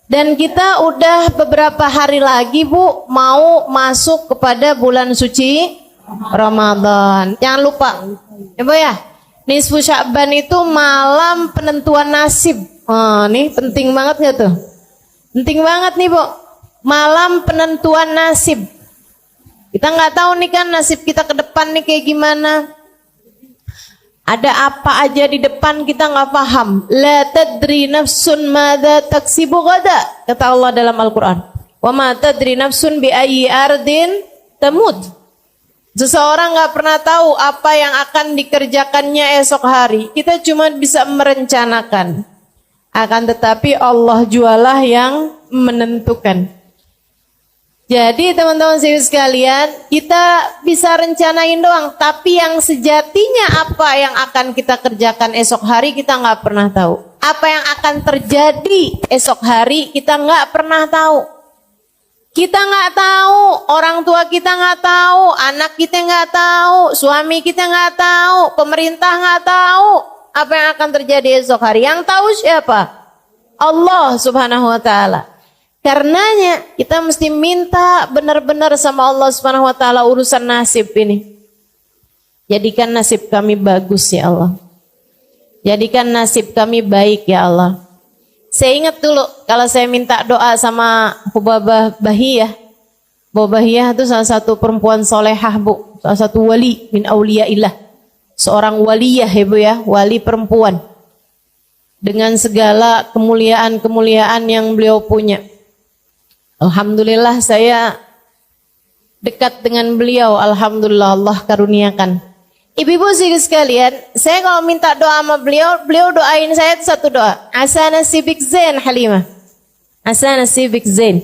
Dan kita udah beberapa hari lagi Bu mau masuk kepada bulan suci Ramadan. Jangan lupa Ibu ya, nisfu Sya'ban itu malam penentuan nasib. Nih penting banget gak tuh? Penting banget nih Bu, malam penentuan nasib. Kita nggak tahu nih kan nasib kita ke depan nih kayak gimana. Ada apa aja di depan kita nggak paham. La tadri nafsun madza taksibu gada, kata Allah dalam Al-Quran. Wa ma tadri nafsun bi ayyi ardin tamut. Seseorang nggak pernah tahu apa yang akan dikerjakannya esok hari. Kita cuma bisa merencanakan. Akan tetapi Allah jualah yang menentukan. Jadi teman-teman sekalian, kita bisa rencanain doang, tapi yang sejatinya apa yang akan kita kerjakan esok hari kita nggak pernah tahu. Apa yang akan terjadi esok hari kita nggak pernah tahu. Kita nggak tahu, orang tua kita nggak tahu, anak kita nggak tahu, suami kita nggak tahu, pemerintah nggak tahu apa yang akan terjadi esok hari. Yang tahu siapa? Allah Subhanahu wa Ta'ala. Karenanya kita mesti minta benar-benar sama Allah Subhanahu wa Ta'ala urusan nasib ini. Jadikan nasib kami bagus ya Allah. Jadikan nasib kami baik ya Allah. Saya ingat dulu kalau saya minta doa sama Babah Bahiyah. Babah Bahiyah itu salah satu perempuan solehah Bu, salah satu wali min auliyaillah. Seorang waliyah ya Bu ya, wali perempuan. Dengan segala kemuliaan-kemuliaan yang beliau punya. Alhamdulillah saya dekat dengan beliau. Alhamdulillah Allah karuniakan. Ibu-ibu sekalian, saya kalau minta doa sama beliau, beliau doain saya satu doa. Asa nasibik zain Halimah. Asa nasibik zain.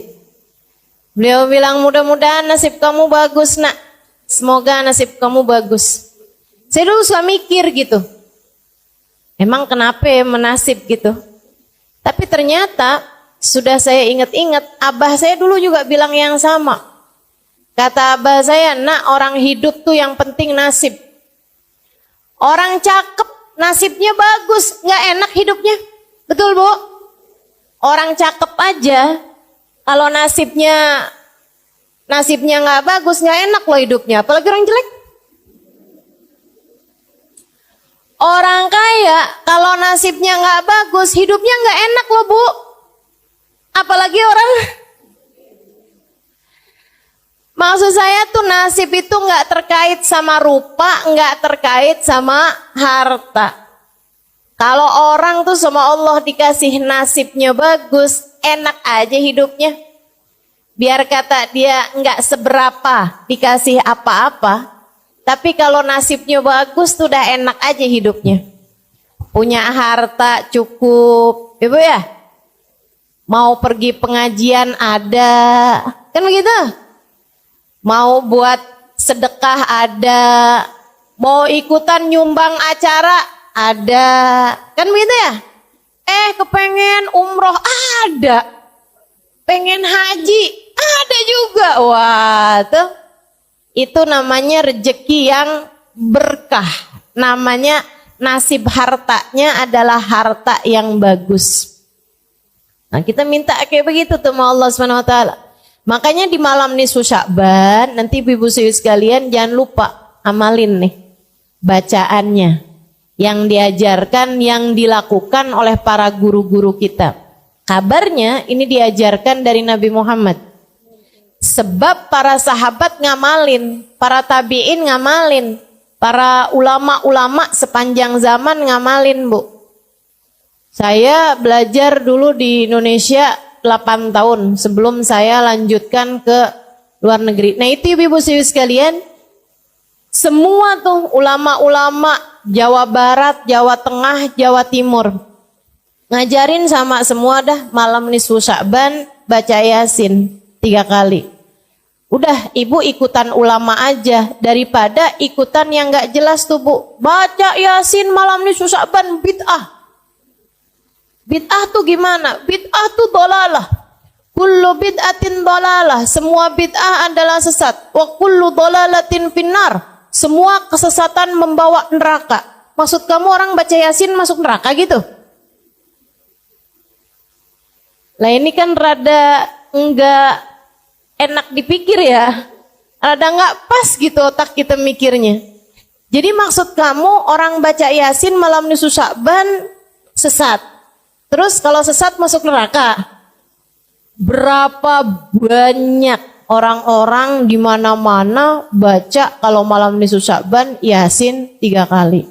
Beliau bilang mudah-mudahan nasib kamu bagus nak. Semoga nasib kamu bagus. Saya dulu suka mikir gitu. Emang kenapa ya menasib gitu? Tapi ternyata sudah saya ingat-ingat, abah saya dulu juga bilang yang sama. Kata abah saya, nak orang hidup tuh yang penting nasib. Orang cakep nasibnya bagus, nggak enak hidupnya. Betul Bu? Orang cakep aja, kalau nasibnya nggak bagus, nggak enak loh hidupnya. Apalagi orang jelek. Orang kaya, kalau nasibnya nggak bagus, hidupnya nggak enak loh Bu. Apalagi orang. Maksud saya tuh nasib itu nggak terkait sama rupa, nggak terkait sama harta. Kalau orang tuh sama Allah dikasih nasibnya bagus, enak aja hidupnya. Biar kata dia nggak seberapa dikasih apa-apa, tapi kalau nasibnya bagus tuh udah enak aja hidupnya. Punya harta cukup, Ibu ya. Mau pergi pengajian ada, kan begitu? Mau buat sedekah ada, mau ikutan nyumbang acara ada, kan begitu ya? Kepengen umroh ada, pengen haji ada juga. Wah tuh, itu namanya rezeki yang berkah. Namanya nasib hartanya adalah harta yang bagus. Nah, kita minta kayak begitu tuh sama Allah Subhanahu wa Ta'ala. Makanya di malam nisfu Sya'ban, nanti ibu-ibu sekalian jangan lupa amalin nih bacaannya yang diajarkan, yang dilakukan oleh para guru-guru kita. Kabarnya ini diajarkan dari Nabi Muhammad. Sebab para sahabat ngamalin, para tabi'in ngamalin, para ulama-ulama sepanjang zaman ngamalin Bu. Saya belajar dulu di Indonesia 8 tahun sebelum saya lanjutkan ke luar negeri. Nah itu ibu-ibu sekalian, semua tuh ulama-ulama Jawa Barat, Jawa Tengah, Jawa Timur ngajarin sama semua dah malam nisfu Sya'ban baca Yasin 3 kali. Udah ibu ikutan ulama aja daripada ikutan yang gak jelas tuh Bu. Baca Yasin malam nisfu Sya'ban bid'ah. Bid'ah tuh gimana? Bid'ah tuh dolalah. Kullu bid'atin dolalah. Semua bid'ah adalah sesat. Wa kullu dolalatin finnar. Semua kesesatan membawa neraka. Maksud kamu orang baca Yasin masuk neraka gitu? Lah ini kan rada enggak enak dipikir ya. Rada enggak pas gitu otak kita mikirnya. Jadi maksud kamu orang baca Yasin malam nisfu Sya'ban sesat. Terus kalau sesat masuk neraka. Berapa banyak orang-orang di mana-mana baca kalau malam nisfu Sya'ban Yasin 3 kali.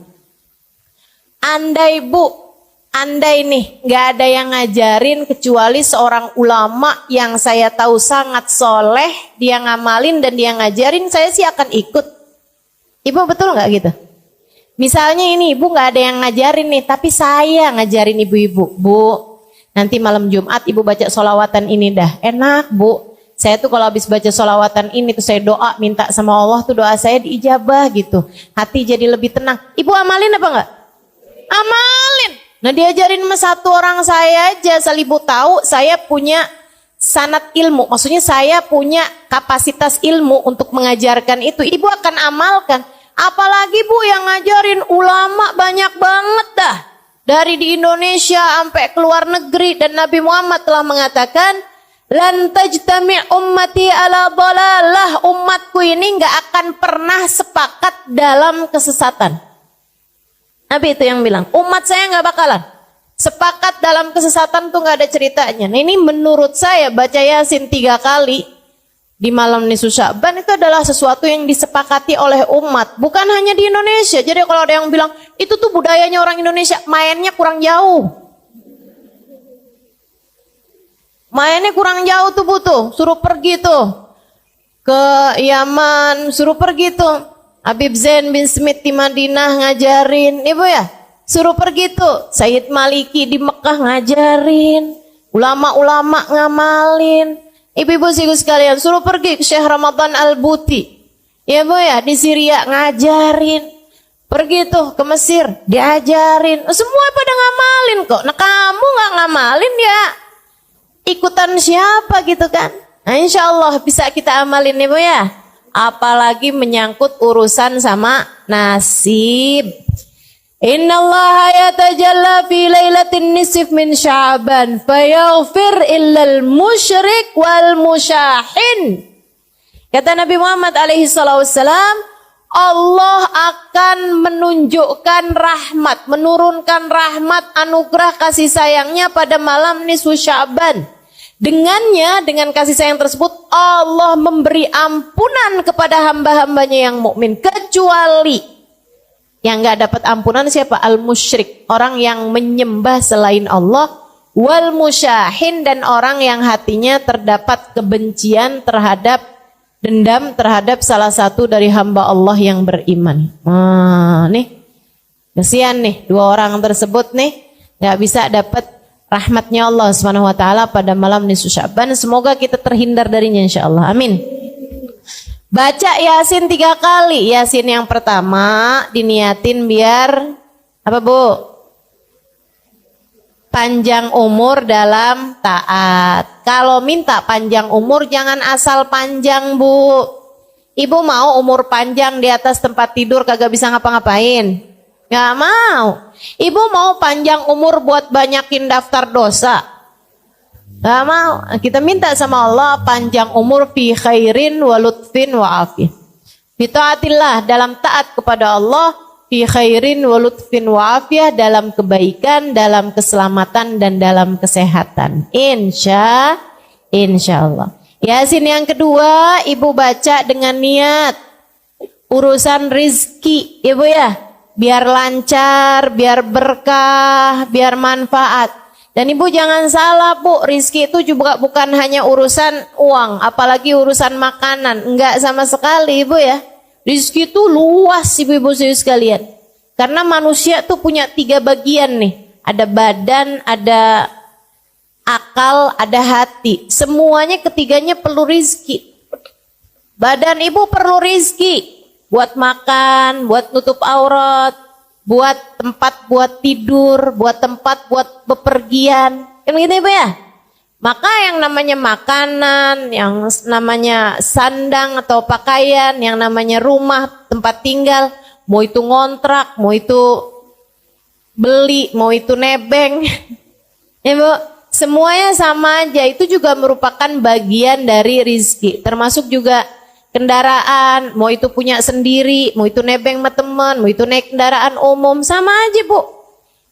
Andai nih nggak ada yang ngajarin kecuali seorang ulama yang saya tahu sangat soleh, dia ngamalin dan dia ngajarin, saya sih akan ikut. Ibu betul nggak gitu? Misalnya ini ibu nggak ada yang ngajarin nih, tapi saya ngajarin ibu-ibu. Bu, nanti malam Jumat ibu baca sholawatan ini dah. Enak bu. Saya tuh kalau habis baca sholawatan ini tuh saya doa minta sama Allah tuh doa saya diijabah gitu. Hati jadi lebih tenang. Ibu amalin apa enggak? Amalin. Nah diajarin sama satu orang saya aja, asal ibu tahu saya punya sanad ilmu. Maksudnya saya punya kapasitas ilmu untuk mengajarkan itu. Ibu akan amalkan. Apalagi bu yang ngajarin ulama banyak banget dah. Dari di Indonesia sampai ke luar negeri. Dan Nabi Muhammad telah mengatakan, lan tajtami' ummati ala dhalalah. Umatku ini gak akan pernah sepakat dalam kesesatan. Nabi itu yang bilang, umat saya gak bakalan sepakat dalam kesesatan tuh gak ada ceritanya. Nah ini menurut saya baca Yasin 3 kali di malam nisfu Sya'ban itu adalah sesuatu yang disepakati oleh umat. Bukan hanya di Indonesia. Jadi kalau ada yang bilang, itu tuh budayanya orang Indonesia, mainnya kurang jauh. Mainnya kurang jauh tuh butuh, suruh pergi tuh ke Yaman, suruh pergi tuh. Habib Zain bin Smith di Madinah ngajarin, ibu ya, suruh pergi tuh. Sayyid Maliki di Mekah ngajarin, ulama-ulama ngamalin. Ibu-ibu sekalian, suruh pergi ke Syekh Ramadan Al-Buti, ya bu ya, di Syria ngajarin. Pergi tuh ke Mesir, diajarin. Semua pada ngamalin kok. Nah kamu nggak ngamalin ya, ikutan siapa gitu kan? Nah insya Allah bisa kita amalin ibu ya. Apalagi menyangkut urusan sama nasib. Innallaha yatajalla fi lailatin nisf min Sya'ban fayaghfir illal musyrik wal musyahin. Kata Nabi Muhammad alaihi wassalam, Allah akan menunjukkan rahmat, menurunkan rahmat anugerah kasih sayangnya pada malam nisfu Sya'ban. Dengannya, dengan kasih sayang tersebut, Allah memberi ampunan kepada hamba-hambanya yang mukmin, kecuali yang gak dapat ampunan siapa? Al-musyrik, orang yang menyembah selain Allah, wal musyahin, dan orang yang hatinya terdapat kebencian terhadap, dendam terhadap salah satu dari hamba Allah yang beriman. Nih, kasihan nih, 2 orang tersebut nih gak bisa dapat rahmatnya Allah Subhanahu wa taala pada malam nisfu Sya'ban. Semoga kita terhindar darinya insyaallah. Amin. Baca Yasin 3 kali. Yasin yang pertama diniatin biar apa bu? Panjang umur dalam taat. Kalau minta panjang umur jangan asal panjang bu. Ibu mau umur panjang di atas tempat tidur kagak bisa ngapa-ngapain? Gak mau. Ibu mau panjang umur buat banyakin daftar dosa? Gak mau. Kita minta sama Allah panjang umur fi khairin wa lutfin wa afih. Fi taatillah, dalam taat kepada Allah, fi khairin wa lutfin wa afiyah, dalam kebaikan, dalam keselamatan dan dalam kesehatan. Insya Allah. Yasin yang kedua ibu baca dengan niat urusan rizki, ibu ya. Biar lancar, biar berkah, biar manfaat. Dan ibu jangan salah bu, rizki itu juga bukan hanya urusan uang, apalagi urusan makanan. Enggak sama sekali ibu ya. Rizki itu luas ibu-ibu sekalian. Karena manusia tuh punya 3 bagian nih. Ada badan, ada akal, ada hati. Semuanya ketiganya perlu rizki. Badan ibu perlu rizki. Buat makan, buat nutup aurat, buat tempat buat tidur, buat tempat buat bepergian. Kan gitu ibu ya? Maka yang namanya makanan, yang namanya sandang atau pakaian, yang namanya rumah, tempat tinggal, mau itu ngontrak, mau itu beli, mau itu nebeng. Ya bu, Semuanya sama aja, itu juga merupakan bagian dari rizki. Termasuk juga kendaraan, mau itu punya sendiri, mau itu nebeng sama teman, mau itu naik kendaraan umum, sama aja Bu.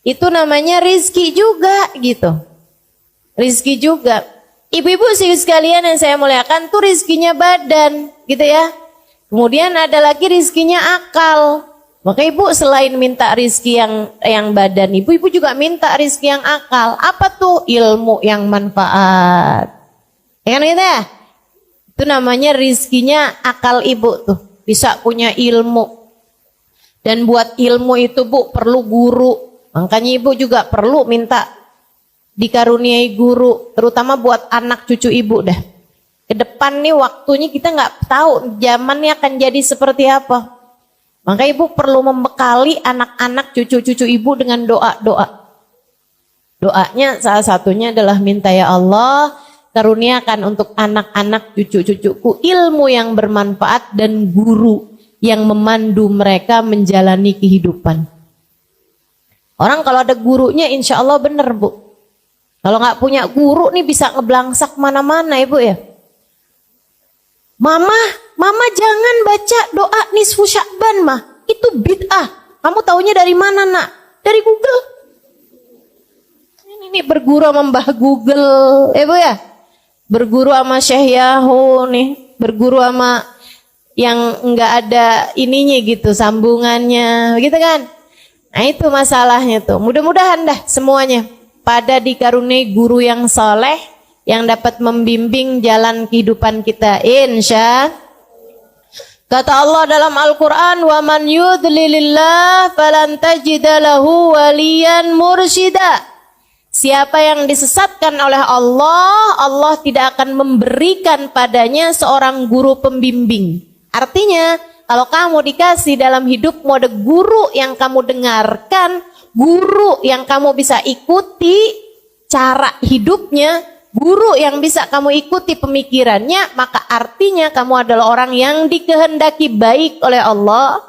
Itu namanya rizki juga gitu. Rizki juga. Ibu-ibu sih sekalian yang saya muliakan, tuh rizkinya badan gitu ya. Kemudian ada lagi rizkinya akal. Maka ibu selain minta rizki yang badan, ibu juga minta rizki yang akal. Apa tuh? Ilmu yang manfaat. Ya kan gitu ya? Itu namanya rizkinya akal ibu tuh. Bisa punya ilmu. Dan buat ilmu itu Bu perlu guru. Makanya ibu juga perlu minta dikaruniai guru. Terutama buat anak cucu ibu dah. Ke depan nih waktunya kita nggak tahu zamannya akan jadi seperti apa. Maka ibu perlu membekali anak-anak cucu-cucu ibu dengan doa-doa. Doanya salah satunya adalah minta ya Allah, karuniakan untuk anak-anak cucu-cucuku ilmu yang bermanfaat dan guru yang memandu mereka menjalani kehidupan. Orang kalau ada gurunya insya Allah benar Bu. Kalau nggak punya guru nih bisa ngeblangsak mana-mana ibu ya. Mama jangan baca doa nisfu Sya'ban mah. Itu bid'ah. Kamu taunya dari mana nak? Dari Google. Ini berguru sama Mbah Google. Bu ya. Berguru sama Syekh Yahoo nih. Berguru sama yang enggak ada ininya gitu. Sambungannya. Begitu kan? Nah itu masalahnya tuh. Mudah-mudahan dah semuanya pada dikaruniai guru yang soleh. Yang dapat membimbing jalan kehidupan kita. Insya. Kata Allah dalam Al-Quran, وَمَنْ يُضْلِلِلَّهِ فَلَنْ تَجِدَ لَهُ وَلِيًّا مُرْشِدًا. Siapa yang disesatkan oleh Allah, Allah tidak akan memberikan padanya seorang guru pembimbing. Artinya, kalau kamu dikasih dalam hidupmu ada guru yang kamu dengarkan, guru yang kamu bisa ikuti cara hidupnya, guru yang bisa kamu ikuti pemikirannya, maka artinya kamu adalah orang yang dikehendaki baik oleh Allah,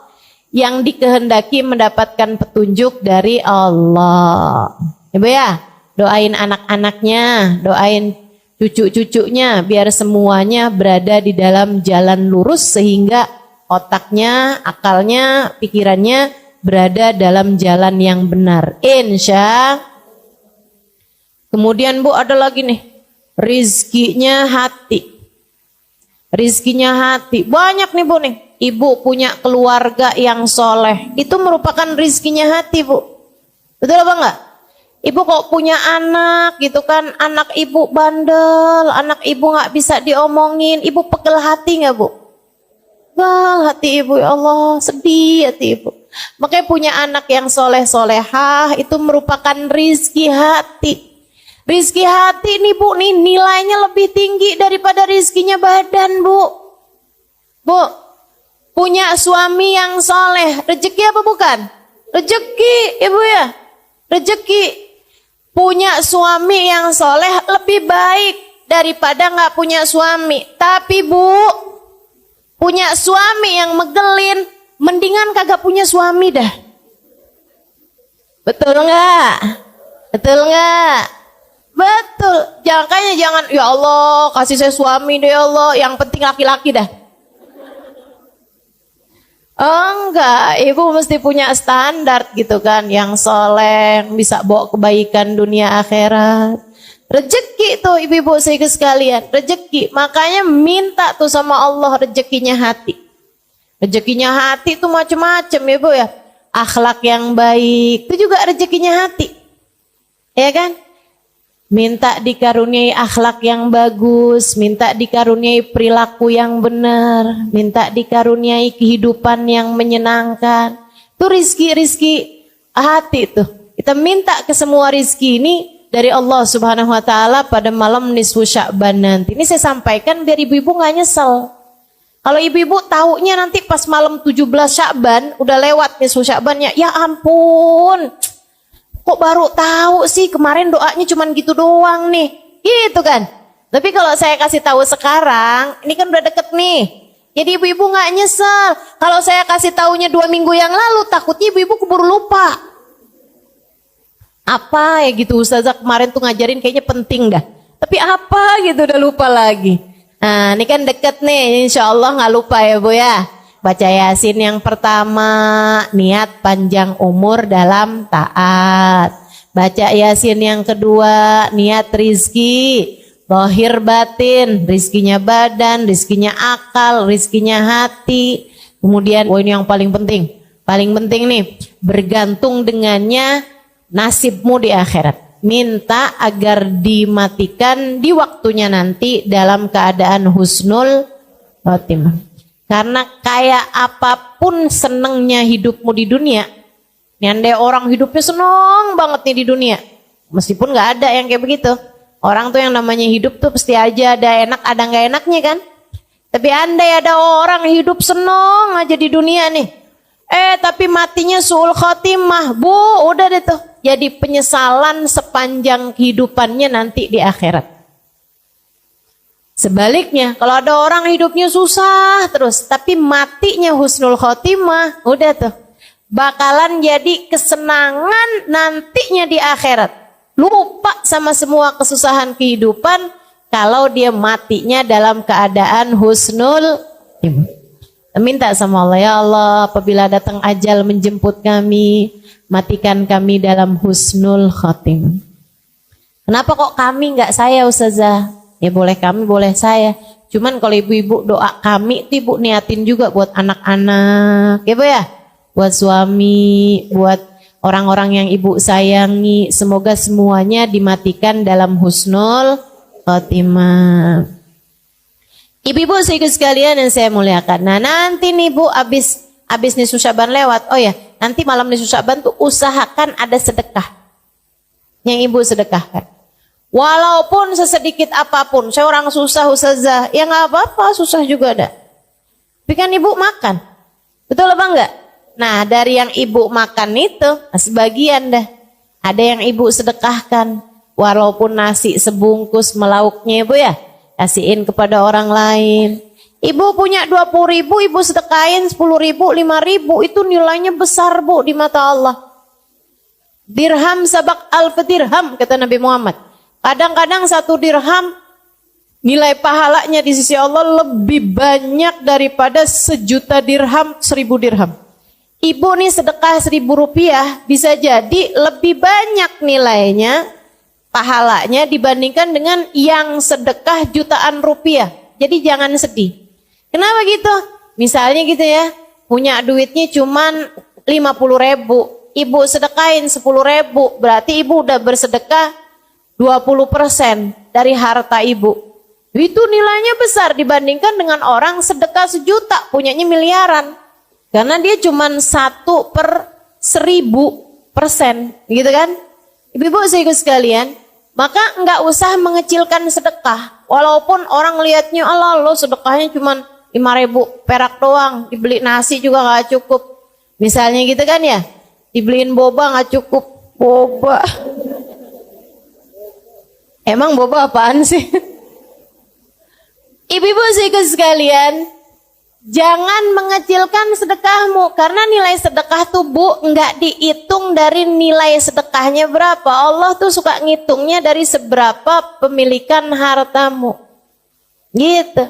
yang dikehendaki mendapatkan petunjuk dari Allah. Ibu ya, doain anak-anaknya, doain cucu-cucunya, biar semuanya berada di dalam jalan lurus sehingga otaknya, akalnya, pikirannya berada dalam jalan yang benar. Insya. Kemudian Bu ada lagi nih. Rizkinya hati. Rizkinya hati. Banyak nih Bu nih. Ibu punya keluarga yang soleh. Itu merupakan rizkinya hati Bu. Betul apa enggak? Ibu kok punya anak gitu kan. Anak ibu bandel. Anak ibu gak bisa diomongin. Ibu pegel hati gak Bu? Pegel hati ibu, ya Allah. Sedih hati ibu. Makanya punya anak yang soleh-solehah. Itu merupakan rizki hati. Rizki hati nih Bu, nih nilainya lebih tinggi daripada rizkinya badan Bu. Bu, punya suami yang soleh, rezeki apa bukan? Rezeki Ibu ya, rezeki. Punya suami yang soleh lebih baik daripada nggak punya suami. Tapi Bu, punya suami yang megelin, mendingan kagak punya suami dah. Betul nggak? Betul nggak? Betul, jangan ya Allah kasih saya suami deh ya Allah, yang penting laki-laki dah. Enggak, ibu mesti punya standar gitu kan, yang soleh, bisa bawa kebaikan dunia akhirat. Rezeki tuh ibu-ibu saya sekalian, rezeki. Makanya minta tuh sama Allah rezekinya hati. Rezekinya hati tuh macam-macam ibu ya. Akhlak yang baik, itu juga rezekinya hati. Ya kan? Minta dikaruniai akhlak yang bagus, minta dikaruniai perilaku yang benar, minta dikaruniai kehidupan yang menyenangkan. Itu rizki-rizki hati tuh. Kita minta ke semua rizki ini dari Allah Subhanahu Wa Taala pada malam nisfu Sya'ban nanti. Ini saya sampaikan biar ibu-ibu nggak nyesel. Kalau ibu-ibu taunya nanti pas malam 17 Sya'ban udah lewat nisfu Sya'bannya, ya ampun. Kok baru tahu sih, kemarin doanya cuman gitu doang nih. Gitu kan. Tapi kalau saya kasih tahu sekarang, ini kan udah deket nih. Jadi ibu-ibu nggak nyesel. Kalau saya kasih taunya 2 minggu yang lalu, takutnya ibu-ibu keburu lupa. Apa ya gitu, Ustazah kemarin tuh ngajarin kayaknya penting dah. Tapi apa gitu udah lupa lagi. Nah ini kan deket nih, insya Allah nggak lupa ya Bu ya. Baca Yasin yang pertama, niat panjang umur dalam taat. Baca Yasin yang kedua, niat rizki, zahir batin, rizkinya badan, rizkinya akal, rizkinya hati. Kemudian, ini yang paling penting. Paling penting nih, bergantung dengannya nasibmu di akhirat. Minta agar dimatikan di waktunya nanti dalam keadaan husnul khotimah. Karena kayak apapun senengnya hidupmu di dunia, nih andai orang hidupnya seneng banget nih di dunia, meskipun nggak ada yang kayak begitu. Orang tuh yang namanya hidup tuh pasti aja ada enak, ada nggak enaknya kan. Tapi andai ada orang hidup seneng aja di dunia nih, tapi matinya suul khotimah, Bu, udah deh tuh. Jadi penyesalan sepanjang kehidupannya nanti di akhirat. Sebaliknya, kalau ada orang hidupnya susah terus, tapi matinya husnul khotimah, udah tuh. Bakalan jadi kesenangan nantinya di akhirat. Lupa sama semua kesusahan kehidupan kalau dia matinya dalam keadaan husnul khotimah. Minta sama Allah, ya Allah, apabila datang ajal menjemput kami, matikan kami dalam husnul khotimah. Kenapa kok kami nggak saya, Ustazah? Ya boleh kami, boleh saya. Cuman kalau ibu-ibu doa kami itu ibu niatin juga buat anak-anak. Ya Bu ya? Buat suami, buat orang-orang yang ibu sayangi. Semoga semuanya dimatikan dalam husnul khotimah. Ibu-ibu sekalian yang saya muliakan. Nah nanti nih Bu, abis nisfu Syaban lewat. Oh ya, nanti malam nisfu Syaban tuh usahakan ada sedekah yang ibu sedekahkan. Walaupun sesedikit apapun, saya orang susah Ustazah, ya nggak apa-apa, susah juga ada. Tapi kan ibu makan, betul apa enggak? Nah dari yang ibu makan itu, sebagian dah, ada yang ibu sedekahkan. Walaupun nasi sebungkus melauknya ibu ya, kasihin kepada orang lain. Ibu punya 20.000, ibu sedekahin 10.000, 5.000, itu nilainya besar Bu di mata Allah. Dirham sabak alf dirham, kata Nabi Muhammad. Kadang-kadang 1 dirham nilai pahalanya di sisi Allah lebih banyak daripada 1.000.000 dirham, 1.000 dirham. Ibu nih sedekah 1.000 rupiah bisa jadi lebih banyak nilainya, pahalanya dibandingkan dengan yang sedekah jutaan rupiah. Jadi jangan sedih. Kenapa gitu? Misalnya gitu ya, punya duitnya cuman 50.000, ibu sedekahin 10.000, berarti ibu udah bersedekah 20% dari harta ibu. Itu nilainya besar dibandingkan dengan orang sedekah 1 juta, punyanya miliaran. Karena dia cuma 1/1000%, gitu kan? Ibu-ibu sekalian, maka nggak usah mengecilkan sedekah. Walaupun orang lihatnya, Allah lo sedekahnya cuma 5.000 perak doang, dibeli nasi juga nggak cukup. Misalnya gitu kan ya, dibeliin boba nggak cukup. Boba. Emang boba apaan sih? Ibu-ibu sekalian, jangan mengecilkan sedekahmu. Karena nilai sedekah tuh Bu, nggak dihitung dari nilai sedekahnya berapa. Allah tuh suka ngitungnya dari seberapa pemilikan hartamu. Gitu.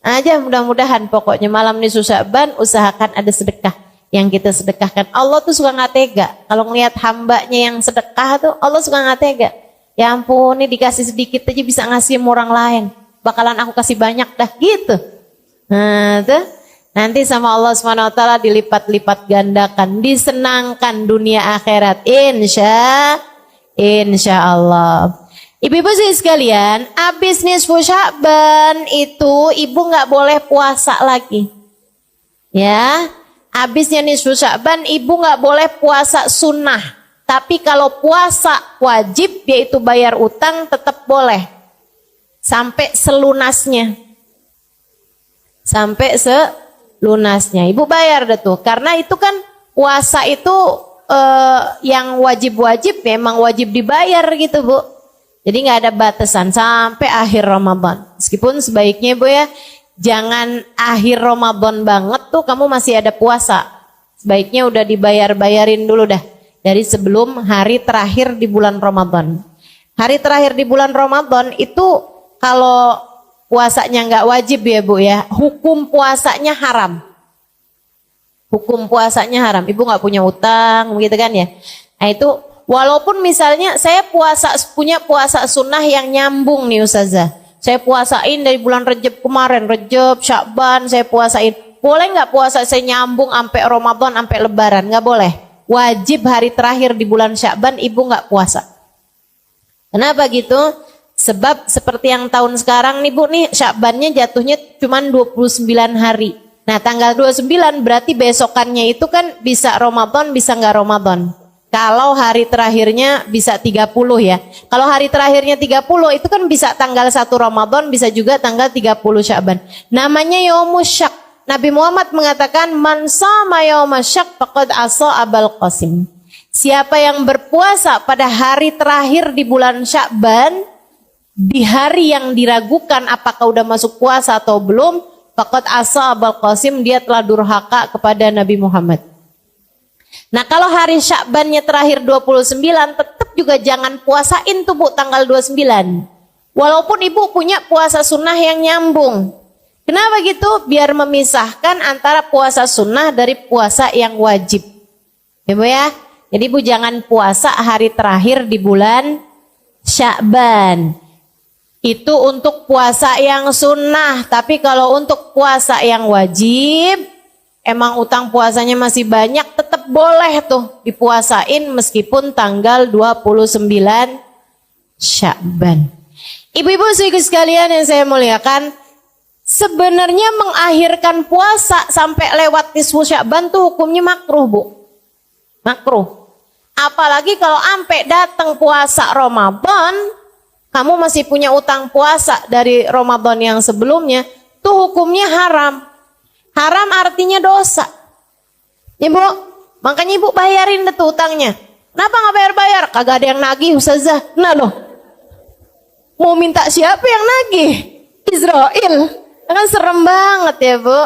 Aja mudah-mudahan pokoknya malam nisfu Syaban usahakan ada sedekah yang kita sedekahkan. Allah tuh suka nggak tega. Kalau ngelihat hambanya yang sedekah tuh Allah suka nggak tega. Ya ampun, ini dikasih sedikit aja bisa ngasih sama orang lain. Bakalan aku kasih banyak dah gitu. Nah, tuh nanti sama Allah SWT dilipat-lipat gandakan, disenangkan dunia akhirat. Insya Allah. Ibu-ibu sekalian, abis nisfu Syaban itu ibu nggak boleh puasa lagi. Ya, abisnya nisfu Syaban ibu nggak boleh puasa sunnah. Tapi kalau puasa wajib yaitu bayar utang tetap boleh. Sampai selunasnya. Sampai selunasnya. Ibu bayar deh tuh. Karena itu kan puasa itu yang wajib-wajib memang wajib dibayar gitu Bu. Jadi nggak ada batasan sampai akhir Ramadan. Meskipun sebaiknya Bu ya, jangan akhir Ramadan banget tuh kamu masih ada puasa. Sebaiknya udah dibayar-bayarin dulu dah. dari sebelum hari terakhir di bulan Ramadan. Hari terakhir di bulan Ramadan itu kalau puasanya nggak wajib ya Bu ya, hukum puasanya haram. Hukum puasanya haram. Ibu nggak punya utang, begitu kan ya? Nah itu walaupun misalnya saya punya puasa sunnah yang nyambung nih Ustazah. Saya puasain dari bulan Rejab kemarin, Rejab, Syakban saya puasain. Boleh nggak puasa saya nyambung sampai Ramadan, sampai Lebaran? Nggak boleh. Wajib hari terakhir di bulan Syakban ibu nggak puasa. Kenapa gitu? Sebab seperti yang tahun sekarang nih Bu nih Syakbannya jatuhnya cuma 29 hari. Nah tanggal 29 berarti besokannya itu kan bisa Ramadan bisa nggak Ramadan. Kalau hari terakhirnya bisa 30 ya. Kalau hari terakhirnya 30 itu kan bisa tanggal 1 Ramadan bisa juga tanggal 30 Syakban. Namanya Yaumus Syak. Nabi Muhammad mengatakan man shama yaumas syak faqad asa Abul Qasim. Siapa yang berpuasa pada hari terakhir di bulan Syakban, di hari yang diragukan apakah udah masuk puasa atau belum, faqad asa Abul Qasim, dia telah durhaka kepada Nabi Muhammad. Nah kalau hari Syakbannya terakhir 29, tetap juga jangan puasain tuh Bu tanggal 29. Walaupun ibu punya puasa sunnah yang nyambung. Kenapa gitu? Biar memisahkan antara puasa sunnah dari puasa yang wajib. Ya Bu ya? Jadi Bu jangan puasa hari terakhir di bulan Syakban. Itu untuk puasa yang sunnah. Tapi kalau untuk puasa yang wajib, emang utang puasanya masih banyak, tetap boleh tuh dipuasain meskipun tanggal 29 Syakban. Ibu-ibu sekalian yang saya muliakan, sebenarnya mengakhirkan puasa sampai lewat nisfu Syakban tuh hukumnya makruh Bu. Makruh. Apalagi kalau sampai datang puasa Ramadan, kamu masih punya utang puasa dari Ramadan yang sebelumnya, tuh hukumnya haram. Haram artinya dosa. Ibu, makanya ibu bayarin deh tuh utangnya. Kenapa nggak bayar-bayar? Kagak ada yang nagih Ustazah. Nah loh, mau minta siapa yang nagih? Israel. Kan serem banget ya Bu.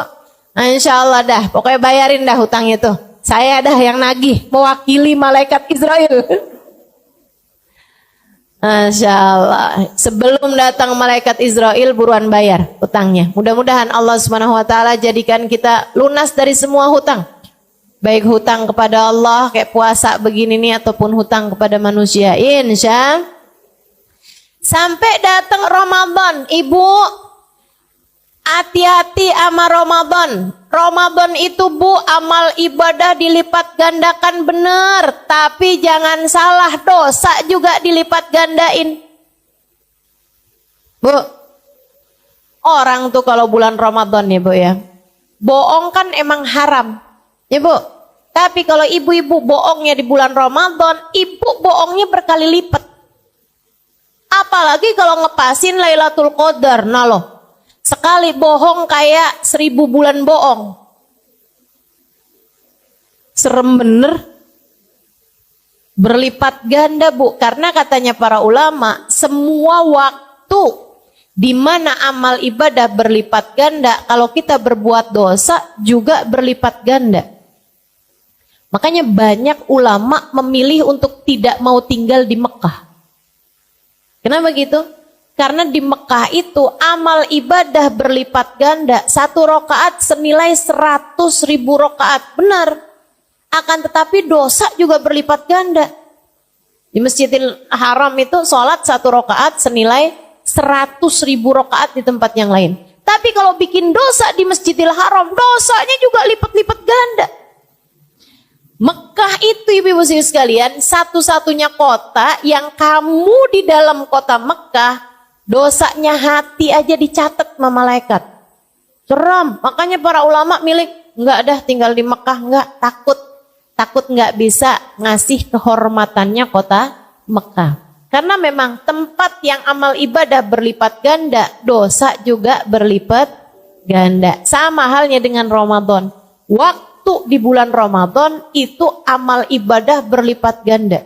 Nah, insya Allah dah, pokoknya bayarin dah hutangnya tuh. Saya dah yang nagih, mewakili malaikat Israel. Masya Allah. Sebelum datang malaikat Israel, buruan bayar hutangnya. Mudah-mudahan Allah Subhanahu Wa Taala jadikan kita lunas dari semua hutang. Baik hutang kepada Allah, kayak puasa begini nih, ataupun hutang kepada manusia. Insya. Sampai datang Ramadan, ibu. Hati-hati sama Ramadan. Ramadan itu Bu, amal ibadah dilipat gandakan benar. Tapi jangan salah, dosa juga dilipat gandain. Bu, orang tuh kalau bulan Ramadan ya Bu ya, bohong kan emang haram. Ya Bu, tapi kalau ibu-ibu bohongnya di bulan Ramadan, ibu bohongnya berkali lipat. Apalagi kalau ngepasin Lailatul Qadar. Nah loh, sekali bohong kayak 1000 bulan bohong. Serem bener. Berlipat ganda Bu. Karena katanya para ulama, semua waktu di mana amal ibadah berlipat ganda, kalau kita berbuat dosa juga berlipat ganda. Makanya banyak ulama memilih untuk tidak mau tinggal di Mekah. Kenapa gitu? Karena di Mekah itu amal ibadah berlipat ganda. 1 rakaat senilai 100.000 rakaat. Benar. Akan tetapi dosa juga berlipat ganda. Di Masjidil Haram itu sholat 1 rakaat senilai 100.000 rakaat di tempat yang lain. Tapi kalau bikin dosa di Masjidil Haram, dosanya juga lipat-lipat ganda. Mekah itu ibu-ibu sekalian, satu-satunya kota yang kamu di dalam kota Mekah, dosanya hati aja dicatat sama malaikat. Seram. Makanya para ulama milik, enggak dah tinggal di Mekah, enggak, takut enggak bisa ngasih kehormatannya kota Mekah. Karena memang tempat yang amal ibadah berlipat ganda, dosa juga berlipat ganda. Sama halnya dengan Ramadan. Waktu di bulan Ramadan itu amal ibadah berlipat ganda.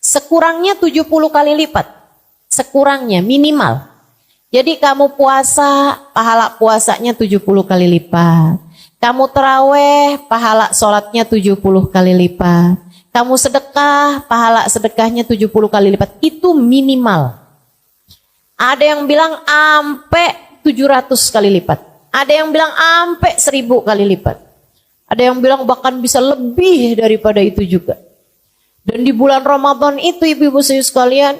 Sekurangnya 70 kali lipat. Sekurangnya minimal. Jadi kamu puasa, pahala puasanya 70 kali lipat. Kamu terawih, pahala sholatnya 70 kali lipat. Kamu sedekah, pahala sedekahnya 70 kali lipat. Itu minimal. Ada yang bilang ampe 700 kali lipat. Ada yang bilang ampe 1000 kali lipat. Ada yang bilang bahkan bisa lebih daripada itu juga. Dan di bulan Ramadan itu ibu-ibu sekalian,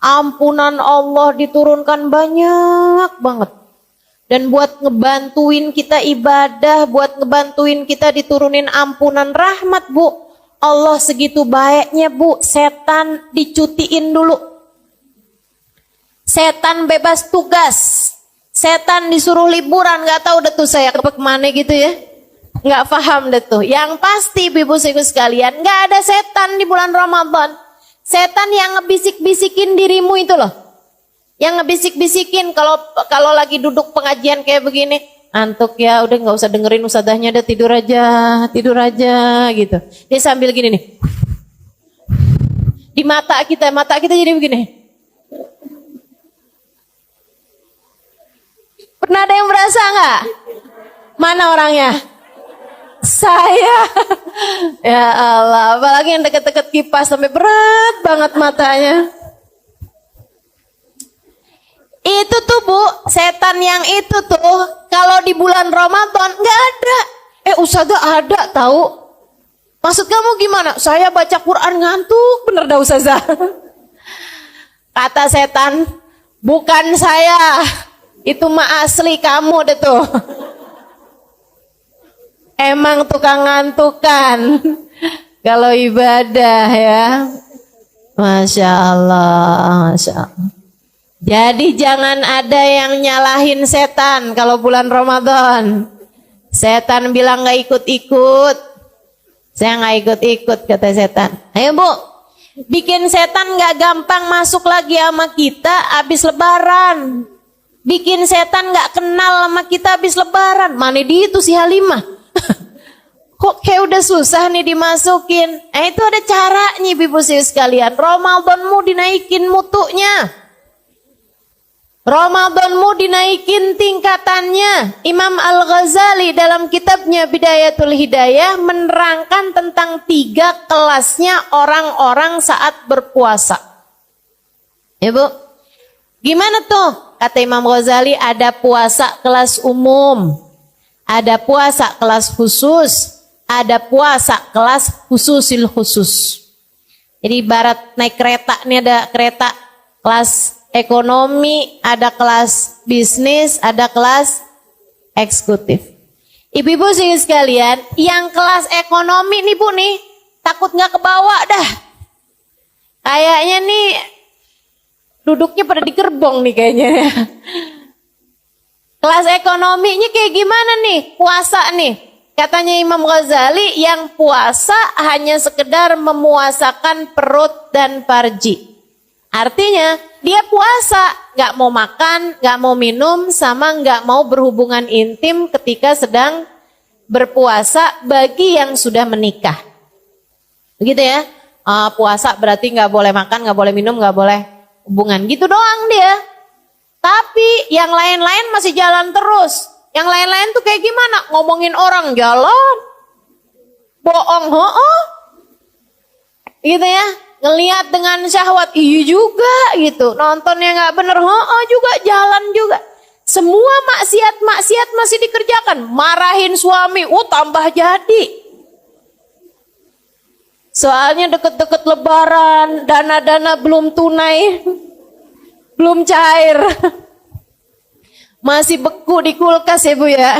ampunan Allah diturunkan banyak banget. Dan buat ngebantuin kita ibadah, buat ngebantuin kita diturunin ampunan rahmat, Bu. Allah segitu baiknya, Bu. Setan dicutiin dulu. Setan bebas tugas. Setan disuruh liburan, gak tahu deh tuh saya kemana gitu ya. Gak paham deh tuh. Yang pasti ibu-ibu sekalian, gak ada setan di bulan Ramadan. Setan yang ngebisik-bisikin dirimu itu loh. Yang ngebisik-bisikin kalau lagi duduk pengajian kayak begini, antuk ya, udah nggak usah dengerin ustadzahnya, udah tidur aja gitu. Dia sambil gini nih, di mata kita jadi begini. Pernah ada yang berasa nggak? Mana orangnya? Saya. Ya Allah, apalagi yang deket-deket kipas sampai berat banget matanya. Itu tuh Bu, setan yang itu tuh kalau di bulan Ramadan nggak ada. Ustazah ada tahu. Maksud kamu gimana? Saya baca Quran ngantuk bener dah Ustazah. Kata setan, bukan saya. Itu mah asli kamu deh tuh. Emang tukang ngantukan. Kalau ibadah ya. Masya Allah, Masya Allah. Jadi jangan ada yang nyalahin setan kalau bulan Ramadan. Setan bilang gak ikut-ikut. Saya gak ikut-ikut kata setan. Ayo Bu, bikin setan gak gampang masuk lagi sama kita habis lebaran. Bikin setan gak kenal sama kita habis lebaran. Mana di itu si Halimah. Kok kayak udah susah nih dimasukin. Itu ada caranya ibu-ibu sekalian. Ramadanmu dinaikin mutunya. Ramadanmu dinaikin tingkatannya. Imam Al-Ghazali dalam kitabnya Bidayatul Hidayah menerangkan tentang 3 kelasnya orang-orang saat berpuasa. Ya Bu, gimana tuh? Kata Imam Ghazali, ada puasa kelas umum, ada puasa kelas khusus, ada puasa kelas khususil khusus. Jadi ibarat naik kereta, nih ada kereta kelas ekonomi, ada kelas bisnis, ada kelas eksekutif. Ibu-ibu sekalian, yang kelas ekonomi nih Bu nih, takut nggak kebawa dah. Kayaknya nih duduknya pada di gerbong nih kayaknya. Kelas ekonominya kayak gimana nih? Puasa nih. Katanya Imam Ghazali, yang puasa hanya sekedar memuasakan perut dan farji. Artinya dia puasa, gak mau makan, gak mau minum, sama gak mau berhubungan intim ketika sedang berpuasa bagi yang sudah menikah. Begitu ya, puasa berarti gak boleh makan, gak boleh minum, gak boleh hubungan. Gitu doang dia. Tapi yang lain-lain masih jalan terus. Yang lain-lain tuh kayak gimana? Ngomongin orang jalan, bohong, gitu ya. Ngelihat dengan syahwat, iya juga gitu. Nontonnya gak bener, juga, jalan juga. Semua maksiat-maksiat masih dikerjakan. Marahin suami, tambah jadi. Soalnya deket-deket lebaran, dana-dana belum tunai, belum cair. Masih beku di kulkas ya Bu ya.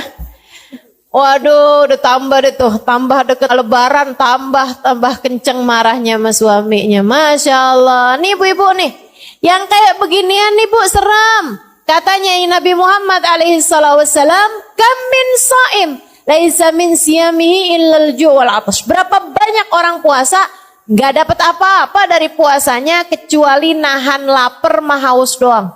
Waduh, udah tambah deh tuh, tambah deket lebaran, tambah kenceng marahnya sama suaminya. Masya Allah, nih ibu-ibu nih, yang kayak beginian nih Bu, seram. Katanya Nabi Muhammad alaihissalam, kam min saim, laisa min siyamihi illal ju' wal atash. Berapa banyak orang puasa, gak dapat apa-apa dari puasanya, kecuali nahan lapar sama haus doang.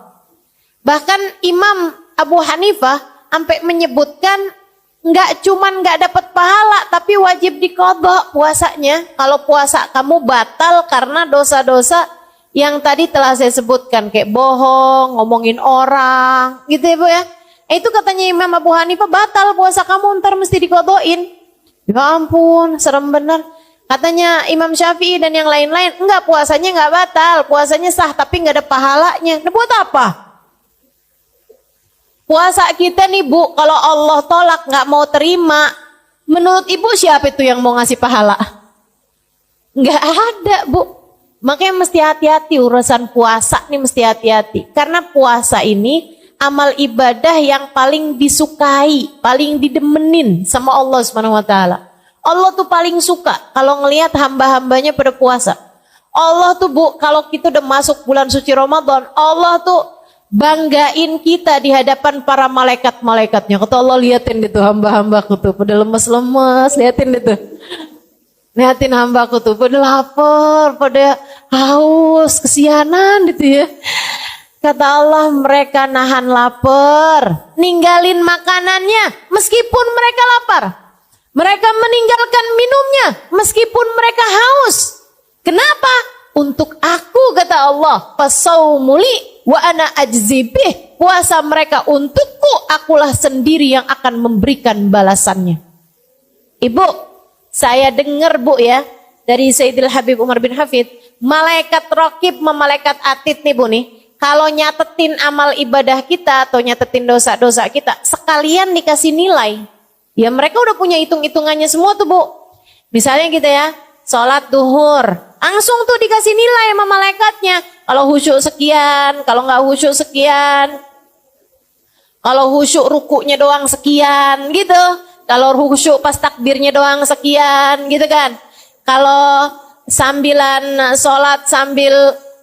Bahkan Imam Abu Hanifah sampai menyebutkan, nggak cuman nggak dapat pahala, tapi wajib diqadha puasanya. Kalau puasa kamu batal karena dosa-dosa yang tadi telah saya sebutkan, kayak bohong, ngomongin orang, gitu ya Bu ya. Itu katanya Imam Abu Hanifah, batal puasa kamu, ntar mesti diqadhain. Ya ampun, serem bener. Katanya Imam Syafi'i dan yang lain-lain, enggak, puasanya enggak batal, puasanya sah tapi enggak ada pahalanya. Nah, buat apa? Puasa kita nih Bu, kalau Allah tolak enggak mau terima, menurut Ibu siapa itu yang mau ngasih pahala? Enggak ada Bu. Makanya mesti hati-hati urusan puasa nih, mesti hati-hati. Karena puasa ini amal ibadah yang paling disukai, paling didemenin sama Allah Subhanahu wa taala. Allah tuh paling suka kalau ngelihat hamba-hambanya pada puasa. Allah tuh Bu, kalau kita udah masuk bulan suci Ramadan, Allah tuh banggain kita di hadapan para malaikat-malaikatnya. Kata Allah, liatin itu hamba-hambaku tuh pada lemes-lemes, liatin itu. Liatin hambaku tuh pada lapar, pada haus, kesianan gitu ya. Kata Allah, mereka nahan lapar, ninggalin makanannya meskipun mereka lapar. Mereka meninggalkan minumnya meskipun mereka haus. Kenapa? Untuk aku, kata Allah, fasaumuli wa ana ajzibih. Puasa mereka untukku, akulah sendiri yang akan memberikan balasannya. Ibu, saya dengar Bu ya, dari Sayyidil Habib Umar bin Hafid, malaikat raqib sama malaikat atid nih Bu nih, kalau nyatetin amal ibadah kita atau nyatetin dosa-dosa kita, sekalian dikasih nilai. Ya mereka udah punya hitung-hitungannya semua tuh Bu. Misalnya gitu ya, sholat duhur, langsung tuh dikasih nilai sama malaikatnya. Kalau khusyuk sekian, kalau nggak khusyuk sekian. Kalau khusyuk rukuknya doang sekian gitu. Kalau khusyuk pas takbirnya doang sekian gitu kan. Kalau sambilan sholat sambil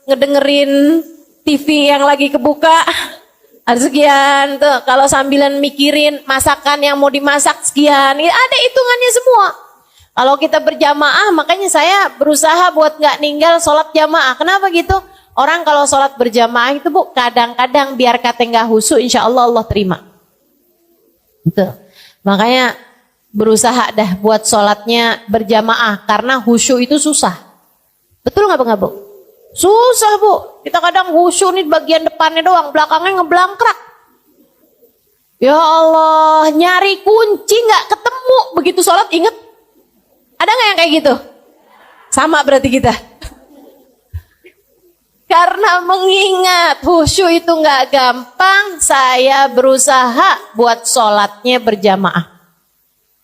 ngedengerin TV yang lagi kebuka ada sekian tuh. Kalau sambilan mikirin masakan yang mau dimasak sekian, ada hitungannya semua. Kalau kita berjamaah, makanya saya berusaha buat nggak ninggal sholat jamaah. Kenapa gitu? Orang kalau sholat berjamaah itu Bu, kadang-kadang biar kata nggak khusyuk, insya Allah Allah terima. Gitu. Makanya berusaha dah buat sholatnya berjamaah karena khusyuk itu susah. Betul nggak Bu? Susah Bu. Kita kadang khusyuk nih bagian depannya doang, belakangnya ngeblangkrak. Ya Allah, nyari kunci nggak ketemu begitu sholat, inget? Ada nggak yang kayak gitu? Sama berarti kita. Karena mengingat khusyuk itu nggak gampang, saya berusaha buat sholatnya berjamaah.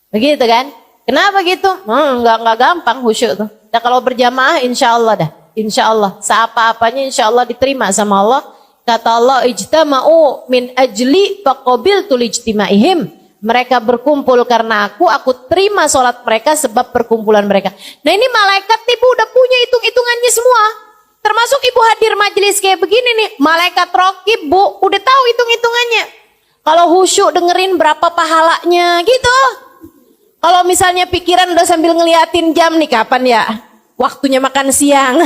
Begitu kan? Kenapa gitu? Nggak gampang khusyuk tuh. Nah, kalau berjamaah insya Allah dah. Insya Allah. Seapa-apanya insya Allah diterima sama Allah. Kata Allah, ijtama'u min ajli faqabiltu lijtimaihim. Mereka berkumpul karena aku terima sholat mereka sebab perkumpulan mereka. Nah ini malaikat ibu udah punya hitung-hitungannya semua. Termasuk ibu hadir majelis kayak begini nih. Malaikat raqib Bu, udah tahu hitung-hitungannya. Kalau khusyuk dengerin berapa pahalanya gitu. Kalau misalnya pikiran udah sambil ngeliatin jam nih, kapan ya waktunya makan siang.